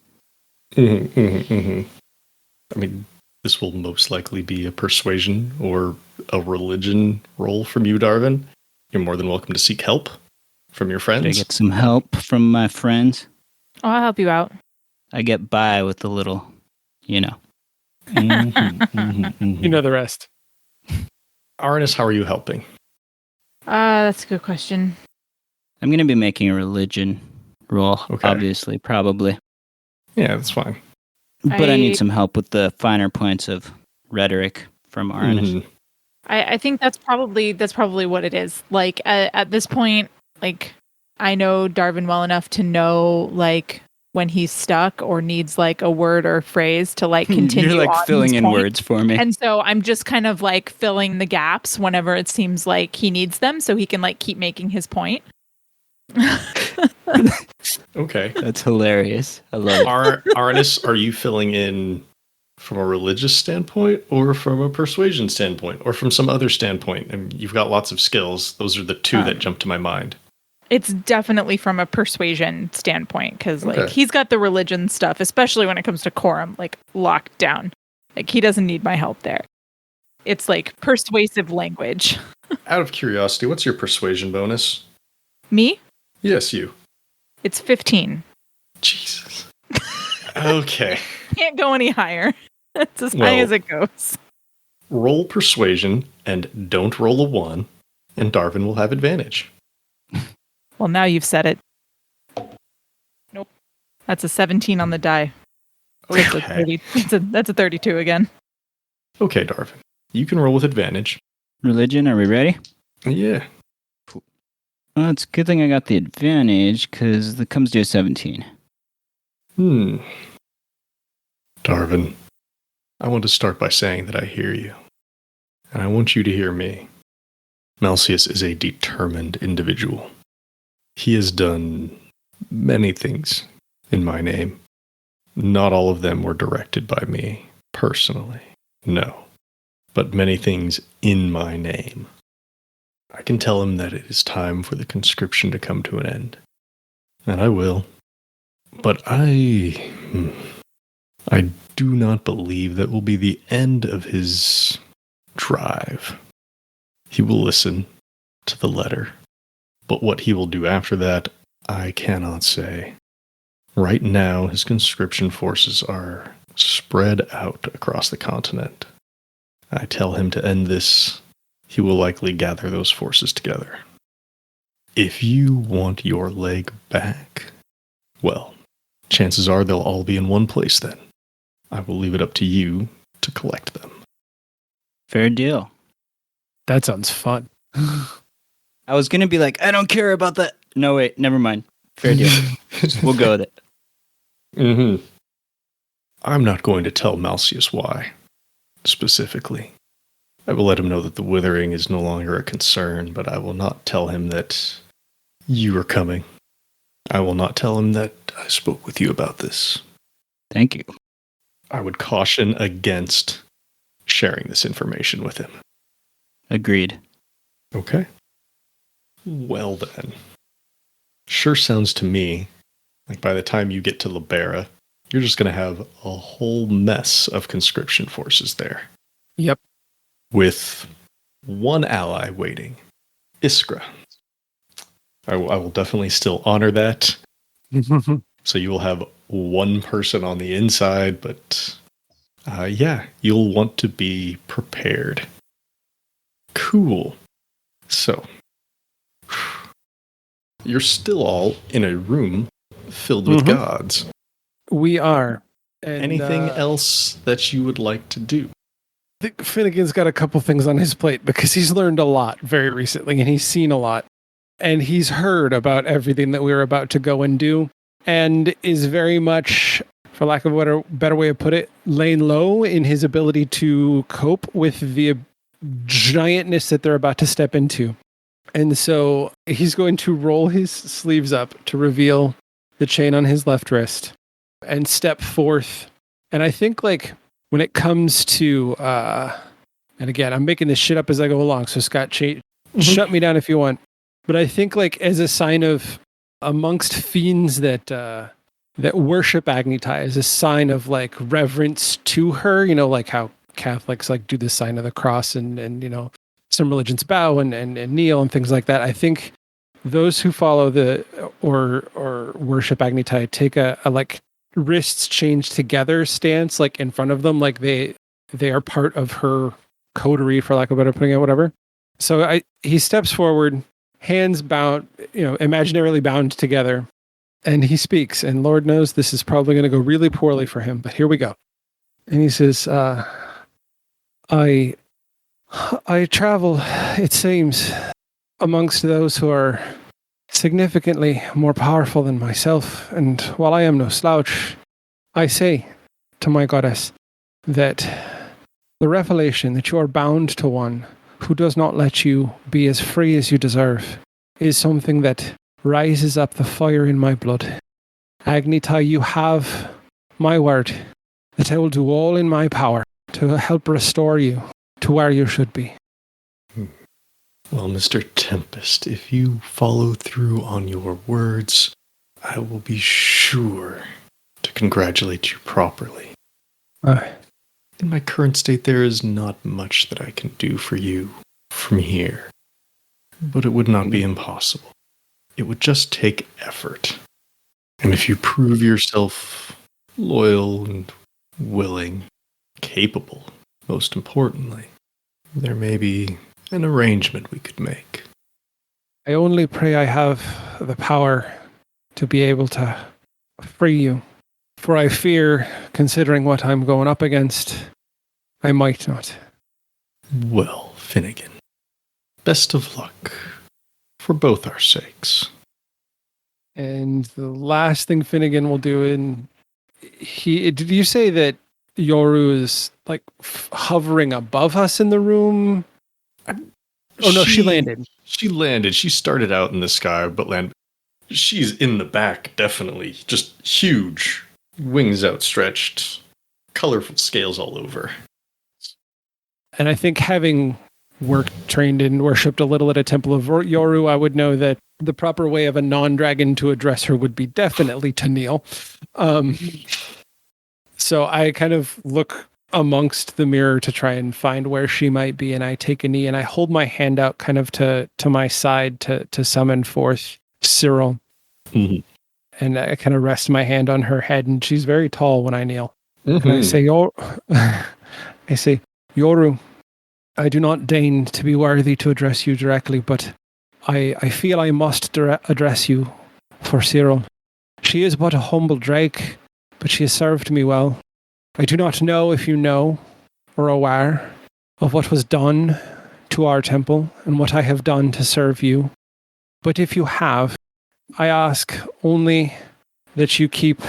This will most likely be a persuasion or a religion roll from you, Darvin. You're more than welcome to seek help from your friends. Should I get some help from my friends? I'll help you out. I get by with a little, You know the rest. Arnis, how are you helping? That's a good question. I'm going to be making a religion roll, Okay. obviously, probably. Yeah, that's fine. But I need some help with the finer points of rhetoric from Arnis. Mhm. I think that's probably what it is. Like at this point, like I know Darvin well enough to know like when he's stuck or needs like a word or phrase to like continue. You're like on filling his in point. words for me. And so I'm just kind of like filling the gaps whenever it seems like he needs them so he can like keep making his point. Okay. That's hilarious. I love it. Arnis, are you filling in from a religious standpoint or from a persuasion standpoint or from some other standpoint? And you've got lots of skills. Those are the two that jump to my mind. It's definitely from a persuasion standpoint because like Okay. he's got the religion stuff, especially when it comes to quorum, like locked down. Like he doesn't need my help there. It's like persuasive language. Out of curiosity, what's your persuasion bonus? Me? Yes, you. It's 15. Jesus. Okay. Can't go any higher. That's as high as it goes. Roll persuasion and don't roll a 1, and Darvin will have advantage. Well, now you've said it. Nope. That's a 17 on the die. That's a 30. That's a 32 again. Okay, Darvin. You can roll with advantage. Religion, are we ready? Yeah. Well, it's a good thing I got the advantage because it comes to a 17. Darvin, I want to start by saying that I hear you. And I want you to hear me. Malcius is a determined individual. He has done many things in my name. Not all of them were directed by me, personally. No. But many things in my name. I can tell him that it is time for the conscription to come to an end. And I will. But I do not believe that will be the end of his drive. He will listen to the letter. But what he will do after that, I cannot say. Right now, his conscription forces are spread out across the continent. I tell him to end this, he will likely gather those forces together. If you want your leg back, well, chances are they'll all be in one place then. I will leave it up to you to collect them. Fair deal. That sounds fun. I was going to be like, I don't care about that. No, wait, never mind. Fair deal. We'll go with it. Mm-hmm. I'm not going to tell Malcius why, specifically. I will let him know that the withering is no longer a concern, but I will not tell him that you are coming. I will not tell him that I spoke with you about this. Thank you. I would caution against sharing this information with him. Agreed. Okay. Well then. Sure sounds to me like by the time you get to Libera, you're just going to have a whole mess of conscription forces there. Yep. With one ally waiting, Iskra. I will definitely still honor that. So you will have one person on the inside, but yeah, you'll want to be prepared. Cool. So, you're still all in a room filled with gods. We are. And, anything else that you would like to do? I think Finnegan's got a couple things on his plate because he's learned a lot very recently and he's seen a lot. And he's heard about everything that we were about to go and do and is very much, for lack of a better way of put it, laying low in his ability to cope with the giantness that they're about to step into. And so he's going to roll his sleeves up to reveal the chain on his left wrist and step forth. And I think like when it comes to, and again, I'm making this shit up as I go along. So Scott, shut me down if you want. But I think like as a sign of amongst fiends that that worship Agnitai, as a sign of like reverence to her, you know, like how Catholics like do the sign of the cross and you know, some religions bow and kneel and things like that. I think those who follow the or worship Agnitai take a like wrists chained together stance like in front of them, like they are part of her coterie, for lack of a better putting it, whatever. So he steps forward, hands bound, imaginarily bound together, and he speaks. And Lord knows this is probably going to go really poorly for him, but here we go. And he says, I travel, it seems, amongst those who are significantly more powerful than myself, and while I am no slouch, I say to my goddess that the revelation that you are bound to one who does not let you be as free as you deserve is something that rises up the fire in my blood. Agnita, you have my word that I will do all in my power to help restore you to where you should be. Well, Mr. Tempest, if you follow through on your words, I will be sure to congratulate you properly. In my current state, there is not much that I can do for you from here. But it would not be impossible. It would just take effort. And if you prove yourself loyal and willing, capable, most importantly, there may be an arrangement we could make. I only pray I have the power to be able to free you. For I fear, considering what I'm going up against, I might not. Well, Finnegan, best of luck for both our sakes. And the last thing Finnegan will do, did you say that Yoru is like hovering above us in the room? She landed. She landed. She started out in the sky, but landed. She's in the back, definitely. Just huge. Wings outstretched. Colorful scales all over. And I think having trained and worshipped a little at a temple of Yoru, I would know that the proper way of a non-dragon to address her would be definitely to kneel. So I kind of look amongst the mirror to try and find where she might be, and I take a knee and I hold my hand out kind of to my side to summon forth Cyril. Mm-hmm. And I kind of rest my hand on her head, and she's very tall when I kneel. Mm-hmm. And I say, Yoru, I do not deign to be worthy to address you directly, but I feel I must address you for Cyril. She is but a humble drake, but she has served me well. I do not know if you know or aware of what was done to our temple and what I have done to serve you. But if you have, I ask only that you keep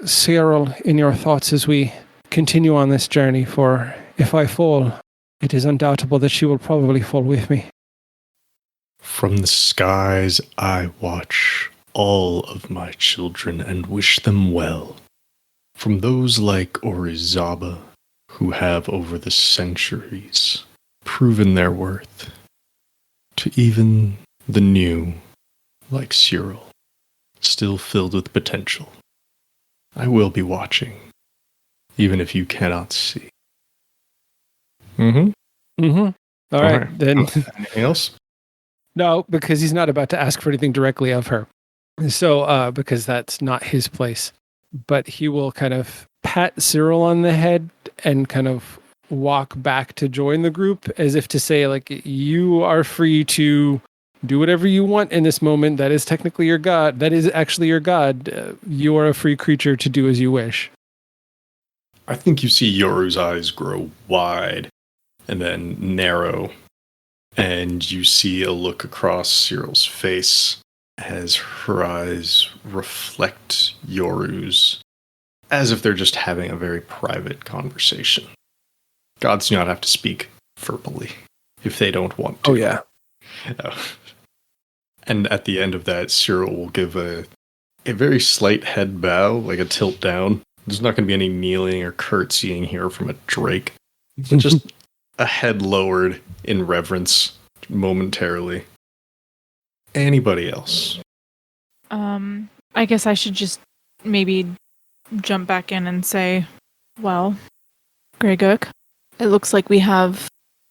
Cyril in your thoughts as we continue on this journey, for if I fall, it is undoubtable that she will probably fall with me. From the skies I watch all of my children and wish them well. From those like Orizaba, who have over the centuries proven their worth, to even the new, like Cyril, still filled with potential. I will be watching, even if you cannot see. Mm-hmm. Mm-hmm. All right, then. Anything else? No, because he's not about to ask for anything directly of her. So, because that's not his place. But he will kind of pat Cyril on the head and kind of walk back to join the group, as if to say, like, you are free to do whatever you want in this moment. That is technically your god. That is actually your god. You are a free creature to do as you wish. I think you see Yoru's eyes grow wide and then narrow, and you see a look across Cyril's face as her eyes reflect Yoru's, as if they're just having a very private conversation. Gods do not have to speak verbally if they don't want to. Oh, yeah. And at the end of that, Cyril will give a very slight head bow, like a tilt down. There's not going to be any kneeling or curtsying here from a drake. But just a head lowered in reverence momentarily. Anybody else? I guess I should just maybe jump back in and say, well, Greguk, it looks like we have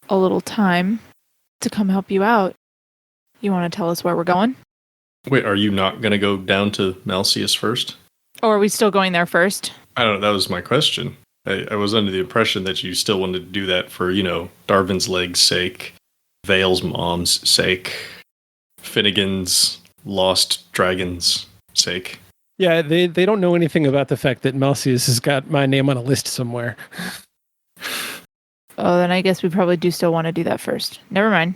a little time to come help you out. You want to tell us where we're going? Wait, are you not going to go down to Malceus first? Or are we still going there first? I don't know, that was my question. I was under the impression that you still wanted to do that for, Darvin's leg's sake, Vale's mom's sake, Finnegan's lost dragon's sake. Yeah, they don't know anything about the fact that Malcius has got my name on a list somewhere. Oh, then I guess we probably do still want to do that first. Never mind.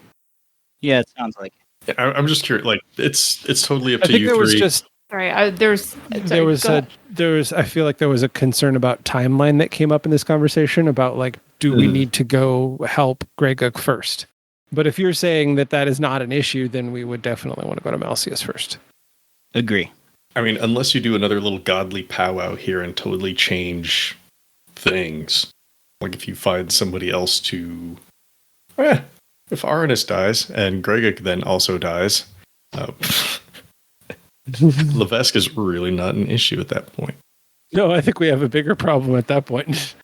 Yeah, it sounds like it. Yeah, I'm just curious. Like, it's totally up to I think you there was three. just Sorry, I feel like there was a concern about timeline that came up in this conversation about like, do we need to go help Greguk first? But if you're saying that is not an issue, then we would definitely want to go to Malcius first. Agree. I mean, unless you do another little godly powwow here and totally change things. Like if you find somebody else to... if Arnis dies and Greguk then also dies, Levesque is really not an issue at that point. No, I think we have a bigger problem at that point.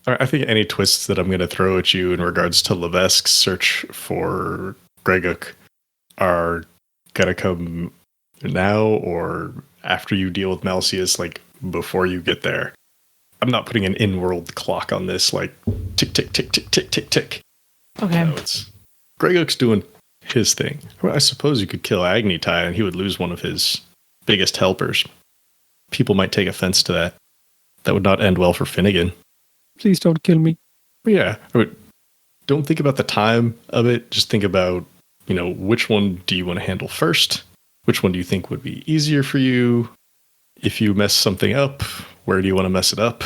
I think any twists that I'm going to throw at you in regards to Levesque's search for Greguk are going to come now or after you deal with Malcius, like before you get there. I'm not putting an in-world clock on this, like tick, tick, tick, tick, tick, tick, tick. Okay. No, Greguk's doing his thing. Well, I suppose you could kill Agnitai and he would lose one of his biggest helpers. People might take offense to that. That would not end well for Finnegan. Please don't kill me. But yeah, don't think about the time of it. Just think about, which one do you want to handle first? Which one do you think would be easier for you? If you mess something up, where do you want to mess it up?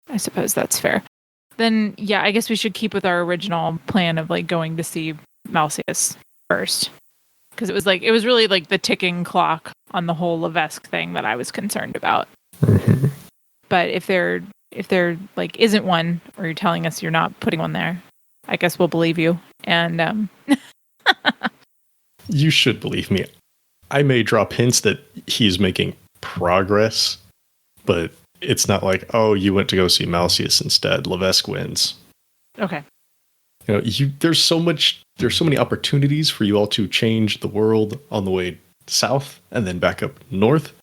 I suppose that's fair. Then, yeah, I guess we should keep with our original plan of like going to see Malcius first. Because it was really like the ticking clock on the whole Levesque thing that I was concerned about. Mm-hmm. But if there like isn't one, or you're telling us you're not putting one there, I guess we'll believe you. And you should believe me. I may drop hints that he's making progress, but it's not like, oh, you went to go see Malcius instead. Levesque wins. Okay. There's so many opportunities for you all to change the world on the way south and then back up north.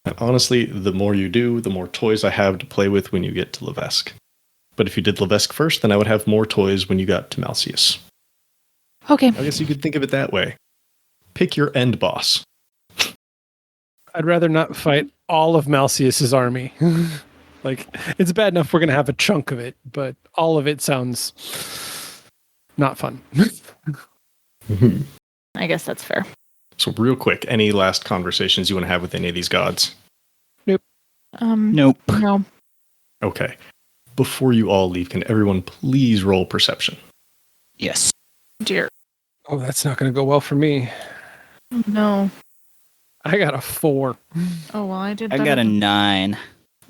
And honestly, the more you do, the more toys I have to play with when you get to Levesque. But if you did Levesque first, then I would have more toys when you got to Malcius. Okay. I guess you could think of it that way. Pick your end boss. I'd rather not fight all of Malcius's army. Like, it's bad enough we're going to have a chunk of it, but all of it sounds not fun. I guess that's fair. So real quick, any last conversations you want to have with any of these gods? Nope. Nope. No. Okay. Before you all leave, can everyone please roll perception? Yes. Dear. Oh, that's not going to go well for me. No. I got a 4. Oh, well, I did. I got a 9.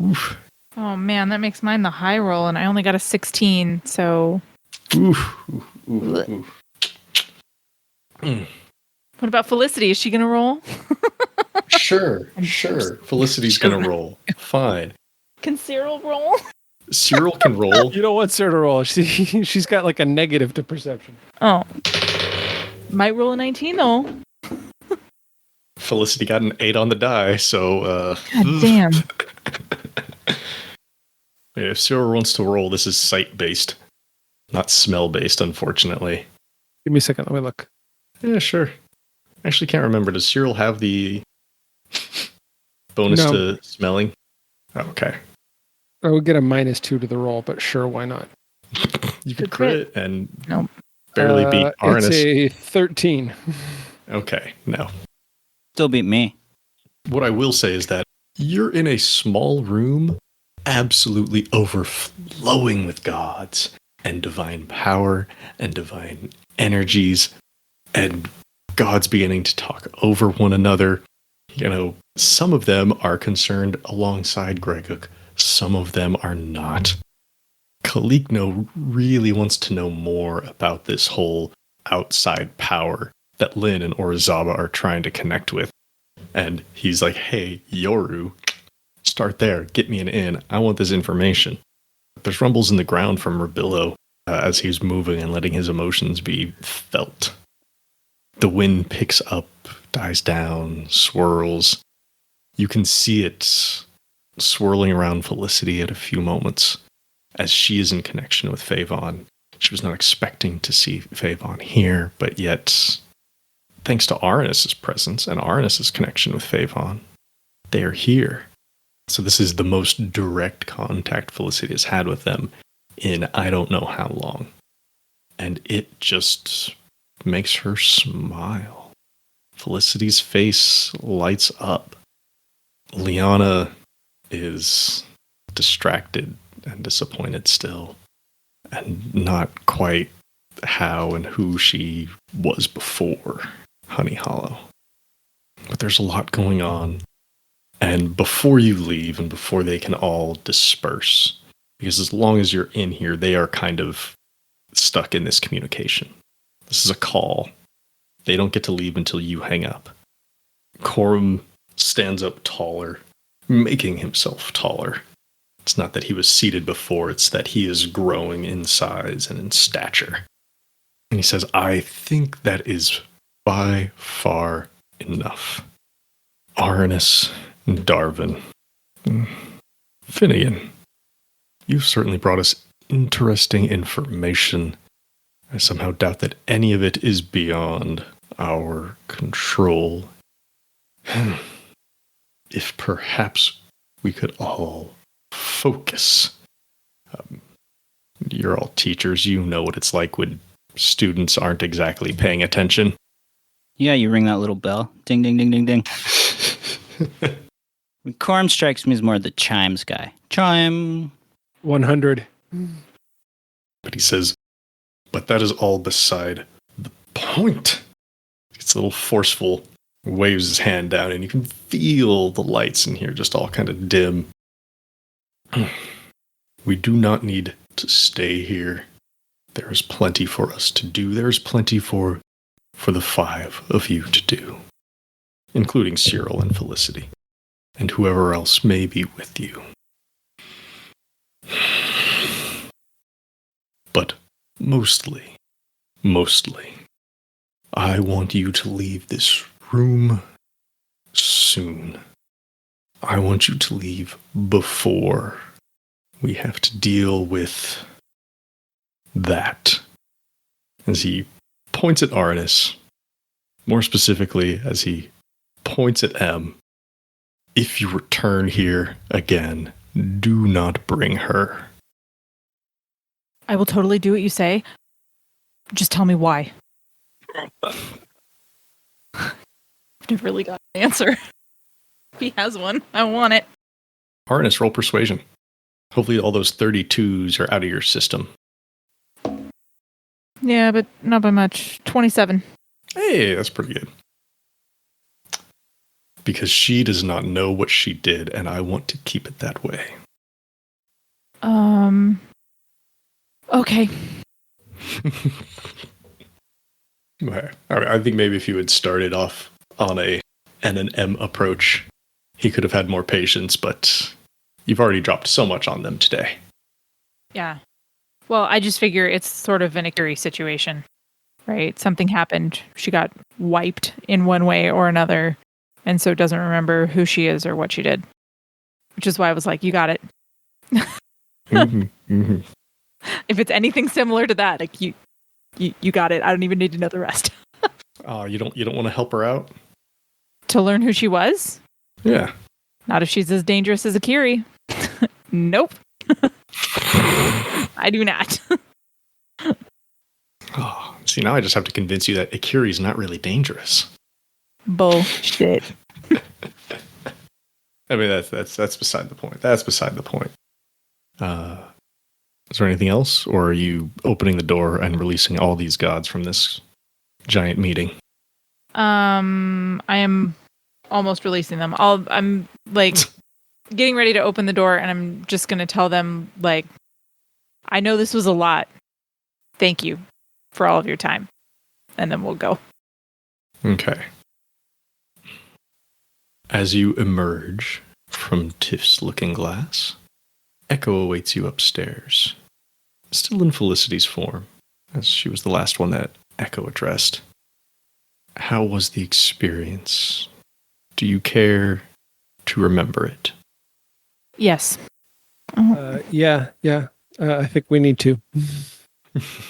Oof. Oh, man, that makes mine the high roll, and I only got a 16, so... Oof. Oof. Oof. Oof. What about Felicity? Is she going to roll? Sure. Felicity's going to roll. Fine. Can Cyril roll? Cyril can roll. You don't want Sarah to roll. She's got like a negative to perception. Oh. Might roll a 19, though. Felicity got an 8 on the die, so... God damn. If Cyril wants to roll, this is sight-based. Not smell-based, unfortunately. Give me a second. Let me look. Yeah, sure. Actually, can't remember. Does Cyril have the bonus to smelling? Oh, okay. I would get a -2 to the roll, but sure, why not? You could crit and Nope. barely beat Arnis. It's a 13. Okay, no. Still beat me. What I will say is that you're in a small room, absolutely overflowing with gods and divine power and divine energies and gods beginning to talk over one another. Some of them are concerned alongside Greguk. Some of them are not. Kalikno really wants to know more about this whole outside power that Lynn and Orizaba are trying to connect with. And he's like, hey, Yoru, start there. Get me an in. I want this information. There's rumbles in the ground from Rabillo as he's moving and letting his emotions be felt. The wind picks up, dies down, swirls. You can see it swirling around Felicity at a few moments as she is in connection with Favon. She was not expecting to see Favon here, but yet, thanks to Arnis' presence and Arnis' connection with Favon, they are here. So this is the most direct contact Felicity has had with them in I don't know how long. And it just makes her smile. Felicity's face lights up. Liana is distracted and disappointed still, and not quite how and who she was before Honey Hollow. But there's a lot going on. And before you leave and before they can all disperse, because as long as you're in here, they are kind of stuck in this communication. This is a call. They don't get to leave until you hang up. Corum stands up taller, making himself taller. It's not that he was seated before, it's that he is growing in size and in stature. And he says, I think that is by far enough. Arnis, Darvin, Finnegan, you've certainly brought us interesting information. I somehow doubt that any of it is beyond our control. If perhaps we could all focus. You're all teachers. You know what it's like when students aren't exactly paying attention. Yeah, you ring that little bell. Ding, ding, ding, ding, ding. Corum strikes me as more the chimes guy. Chime. 100. But he says, but that is all beside the point. It's a little forceful, waves his hand down, and you can feel the lights in here just all kind of dim. We do not need to stay here. There is plenty for us to do. There is plenty for the 5 of you to do, including Cyril and Felicity, and whoever else may be with you. But mostly, I want you to leave this room soon. I want you to leave before we have to deal with that. As he points at Arnis, more specifically as he points at M, if you return here again, do not bring her. I will totally do what you say. Just tell me why. I've never really got an answer. If he has one, I want it. Arnis, roll persuasion. Hopefully all those 32s are out of your system. Yeah, but not by much. 27. Hey, that's pretty good. Because she does not know what she did, and I want to keep it that way. Okay. Okay. I think maybe if you had started off on an M approach, he could have had more patience, but you've already dropped so much on them today. Yeah. Well, I just figure it's sort of an Akiri situation, right? Something happened. She got wiped in one way or another, and so doesn't remember who she is or what she did. Which is why I was like, you got it. If it's anything similar to that, like you got it. I don't even need to know the rest. Oh, you don't want to help her out? To learn who she was? Yeah. Not if she's as dangerous as Akiri. Nope. I do not. Oh, see, now I just have to convince you that Akiri's not really dangerous. Bullshit. I mean, that's beside the point. That's beside the point. Is there anything else, or are you opening the door and releasing all these gods from this giant meeting? I am almost releasing them. I'm like getting ready to open the door, and I'm just going to tell them, like, I know this was a lot. Thank you for all of your time. And then we'll go. Okay. As you emerge from Typh's looking glass, Echo awaits you upstairs, still in Felicity's form, as she was the last one that Echo addressed. How was the experience? Do you care to remember it? Yes. Yeah. I think we need to.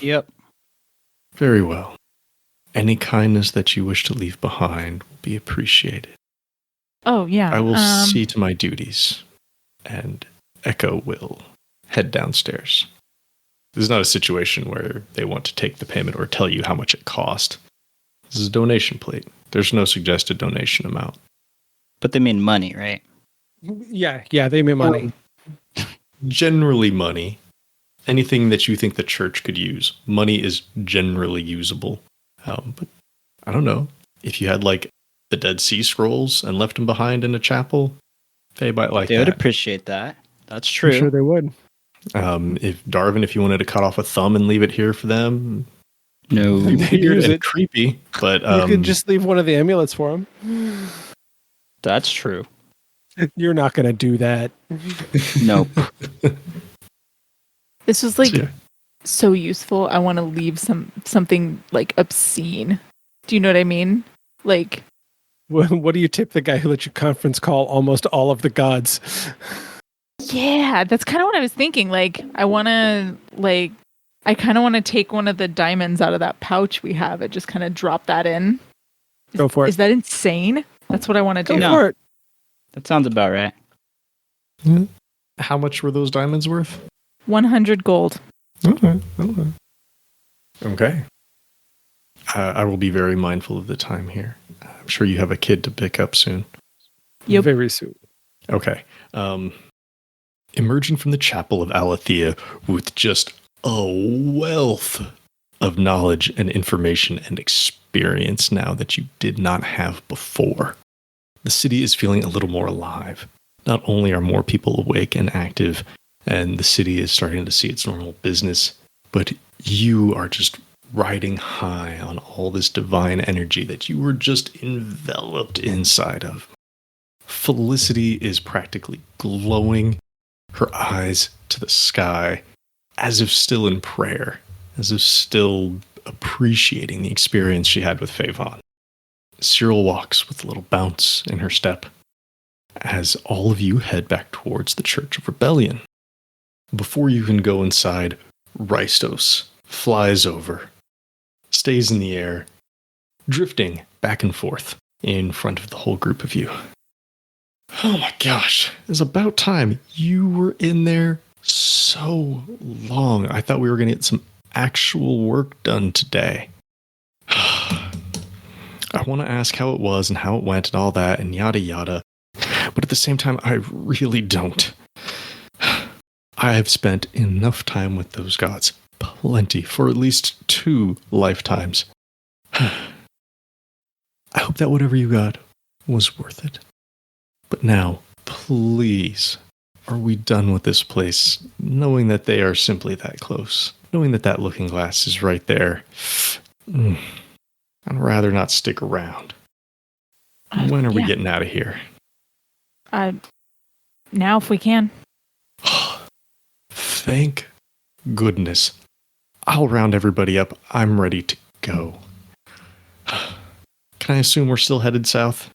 Yep. Very well. Any kindness that you wish to leave behind will be appreciated. Oh, yeah. I will see to my duties, and Echo will head downstairs. This is not a situation where they want to take the payment or tell you how much it cost. This is a donation plate. There's no suggested donation amount. But they mean money, right? Yeah, they made money. Generally money. Anything that you think the church could use. Money is generally usable. But I don't know. If you had like the Dead Sea Scrolls and left them behind in a chapel, they might like They that. would appreciate that. That's true. I'm sure they would. If Darwin, if you wanted to cut off a thumb and leave it here for them, No. weird use and it. creepy. But You could just leave one of the amulets for him. That's true. You're not going to do that. Nope. This was like Yeah. so useful. I want to leave something like obscene. Do you know what I mean? Like, What do you tip the guy who let you conference call almost all of the gods? yeah, that's kind of what I was thinking. Like, I kind of want to take one of the diamonds out of that pouch we have and just kind of drop that in. Go for it. Is that insane? That's what I want to do. Go No. for it. That sounds about right. How much were those diamonds worth? 100 gold. Okay. I will be very mindful of the time here. I'm sure you have a kid to pick up soon. Yep. Very soon. Okay. Emerging from the chapel of Alethea with just a wealth of knowledge and information and experience now that you did not have before. The city is feeling a little more alive. Not only are more people awake and active, and the city is starting to see its normal business, but you are just riding high on all this divine energy that you were just enveloped inside of. Felicity is practically glowing, her eyes to the sky, as if still in prayer, as if still appreciating the experience she had with Favon. Cyril walks with a little bounce in her step as all of you head back towards the Church of Rebellion. Before you can go inside, Rystos flies over, stays in the air, drifting back and forth in front of the whole group of you. Oh my gosh, it's about time. You were in there so long. I thought we were going to get some actual work done today. I want to ask how it was and how it went and all that and yada yada. But at the same time, I really don't. I have spent enough time with those gods. Plenty. For at least 2 lifetimes. I hope that whatever you got was worth it. But now, please, are we done with this place, knowing that they are simply that close? Knowing that that looking glass is right there. I'd rather not stick around. When are we getting out of here? Now, if we can. Thank goodness. I'll round everybody up. I'm ready to go. Can I assume we're still headed south?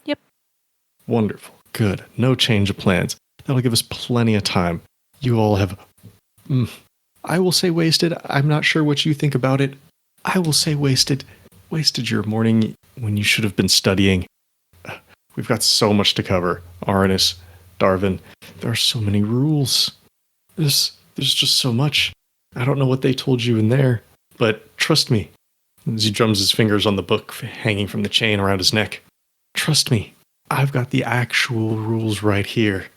Yep. Wonderful. Good. No change of plans. That'll give us plenty of time. You all have... I will say wasted. I'm not sure what you think about it. I will say wasted. Wasted your morning when you should have been studying. We've got so much to cover. Arnis, Darwin, there are so many rules. There's just so much. I don't know what they told you in there, but trust me. As he drums his fingers on the book hanging from the chain around his neck. Trust me, I've got the actual rules right here.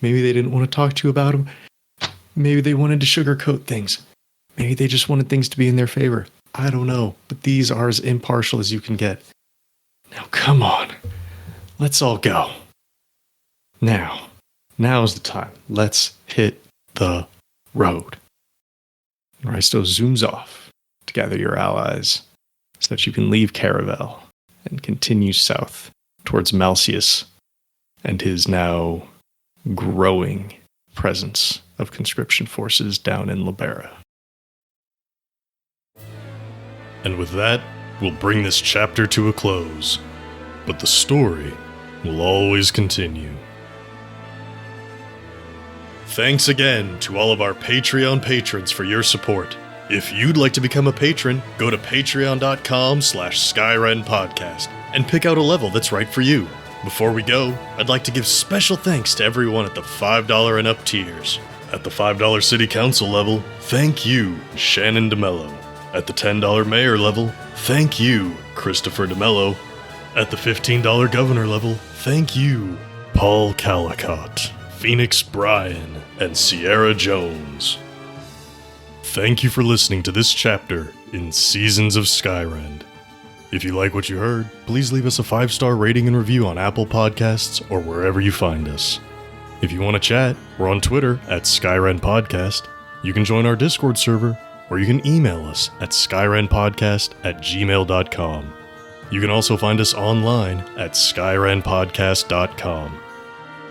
Maybe they didn't want to talk to you about them. Maybe they wanted to sugarcoat things. Maybe they just wanted things to be in their favor. I don't know, but these are as impartial as you can get. Now, come on. Let's all go. Now's the time. Let's hit the road. Rystos zooms off to gather your allies so that you can leave Caravel and continue south towards Malcius and his now growing presence of conscription forces down in Libera. And with that, we'll bring this chapter to a close. But the story will always continue. Thanks again to all of our Patreon patrons for your support. If you'd like to become a patron, go to patreon.com/Skyrend Podcast and pick out a level that's right for you. Before we go, I'd like to give special thanks to everyone at the $5 and up tiers. At the $5 City Council level, thank you, Shannon DeMello. At the $10 Mayor level, thank you, Christopher DeMello. At the $15 Governor level, thank you, Paul Calicott, Phoenix Bryan, and Sierra Jones. Thank you for listening to this chapter in Seasons of Skyrend. If you like what you heard, please leave us a 5-star rating and review on Apple Podcasts or wherever you find us. If you want to chat, we're on Twitter at Skyrend Podcast. You can join our Discord server, or you can email us at skyrendpodcast@gmail.com. You can also find us online at skyrendpodcast.com.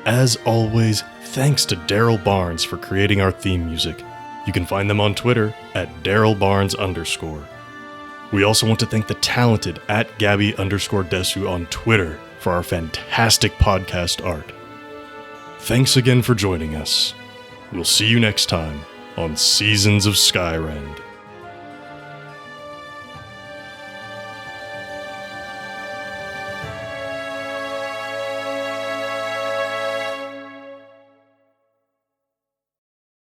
As always, thanks to Daryl Barnes for creating our theme music. You can find them on Twitter at DarylBarnes_. We also want to thank the talented at Gabby_Desu on Twitter for our fantastic podcast art. Thanks again for joining us. We'll see you next time on Seasons of Skyrend.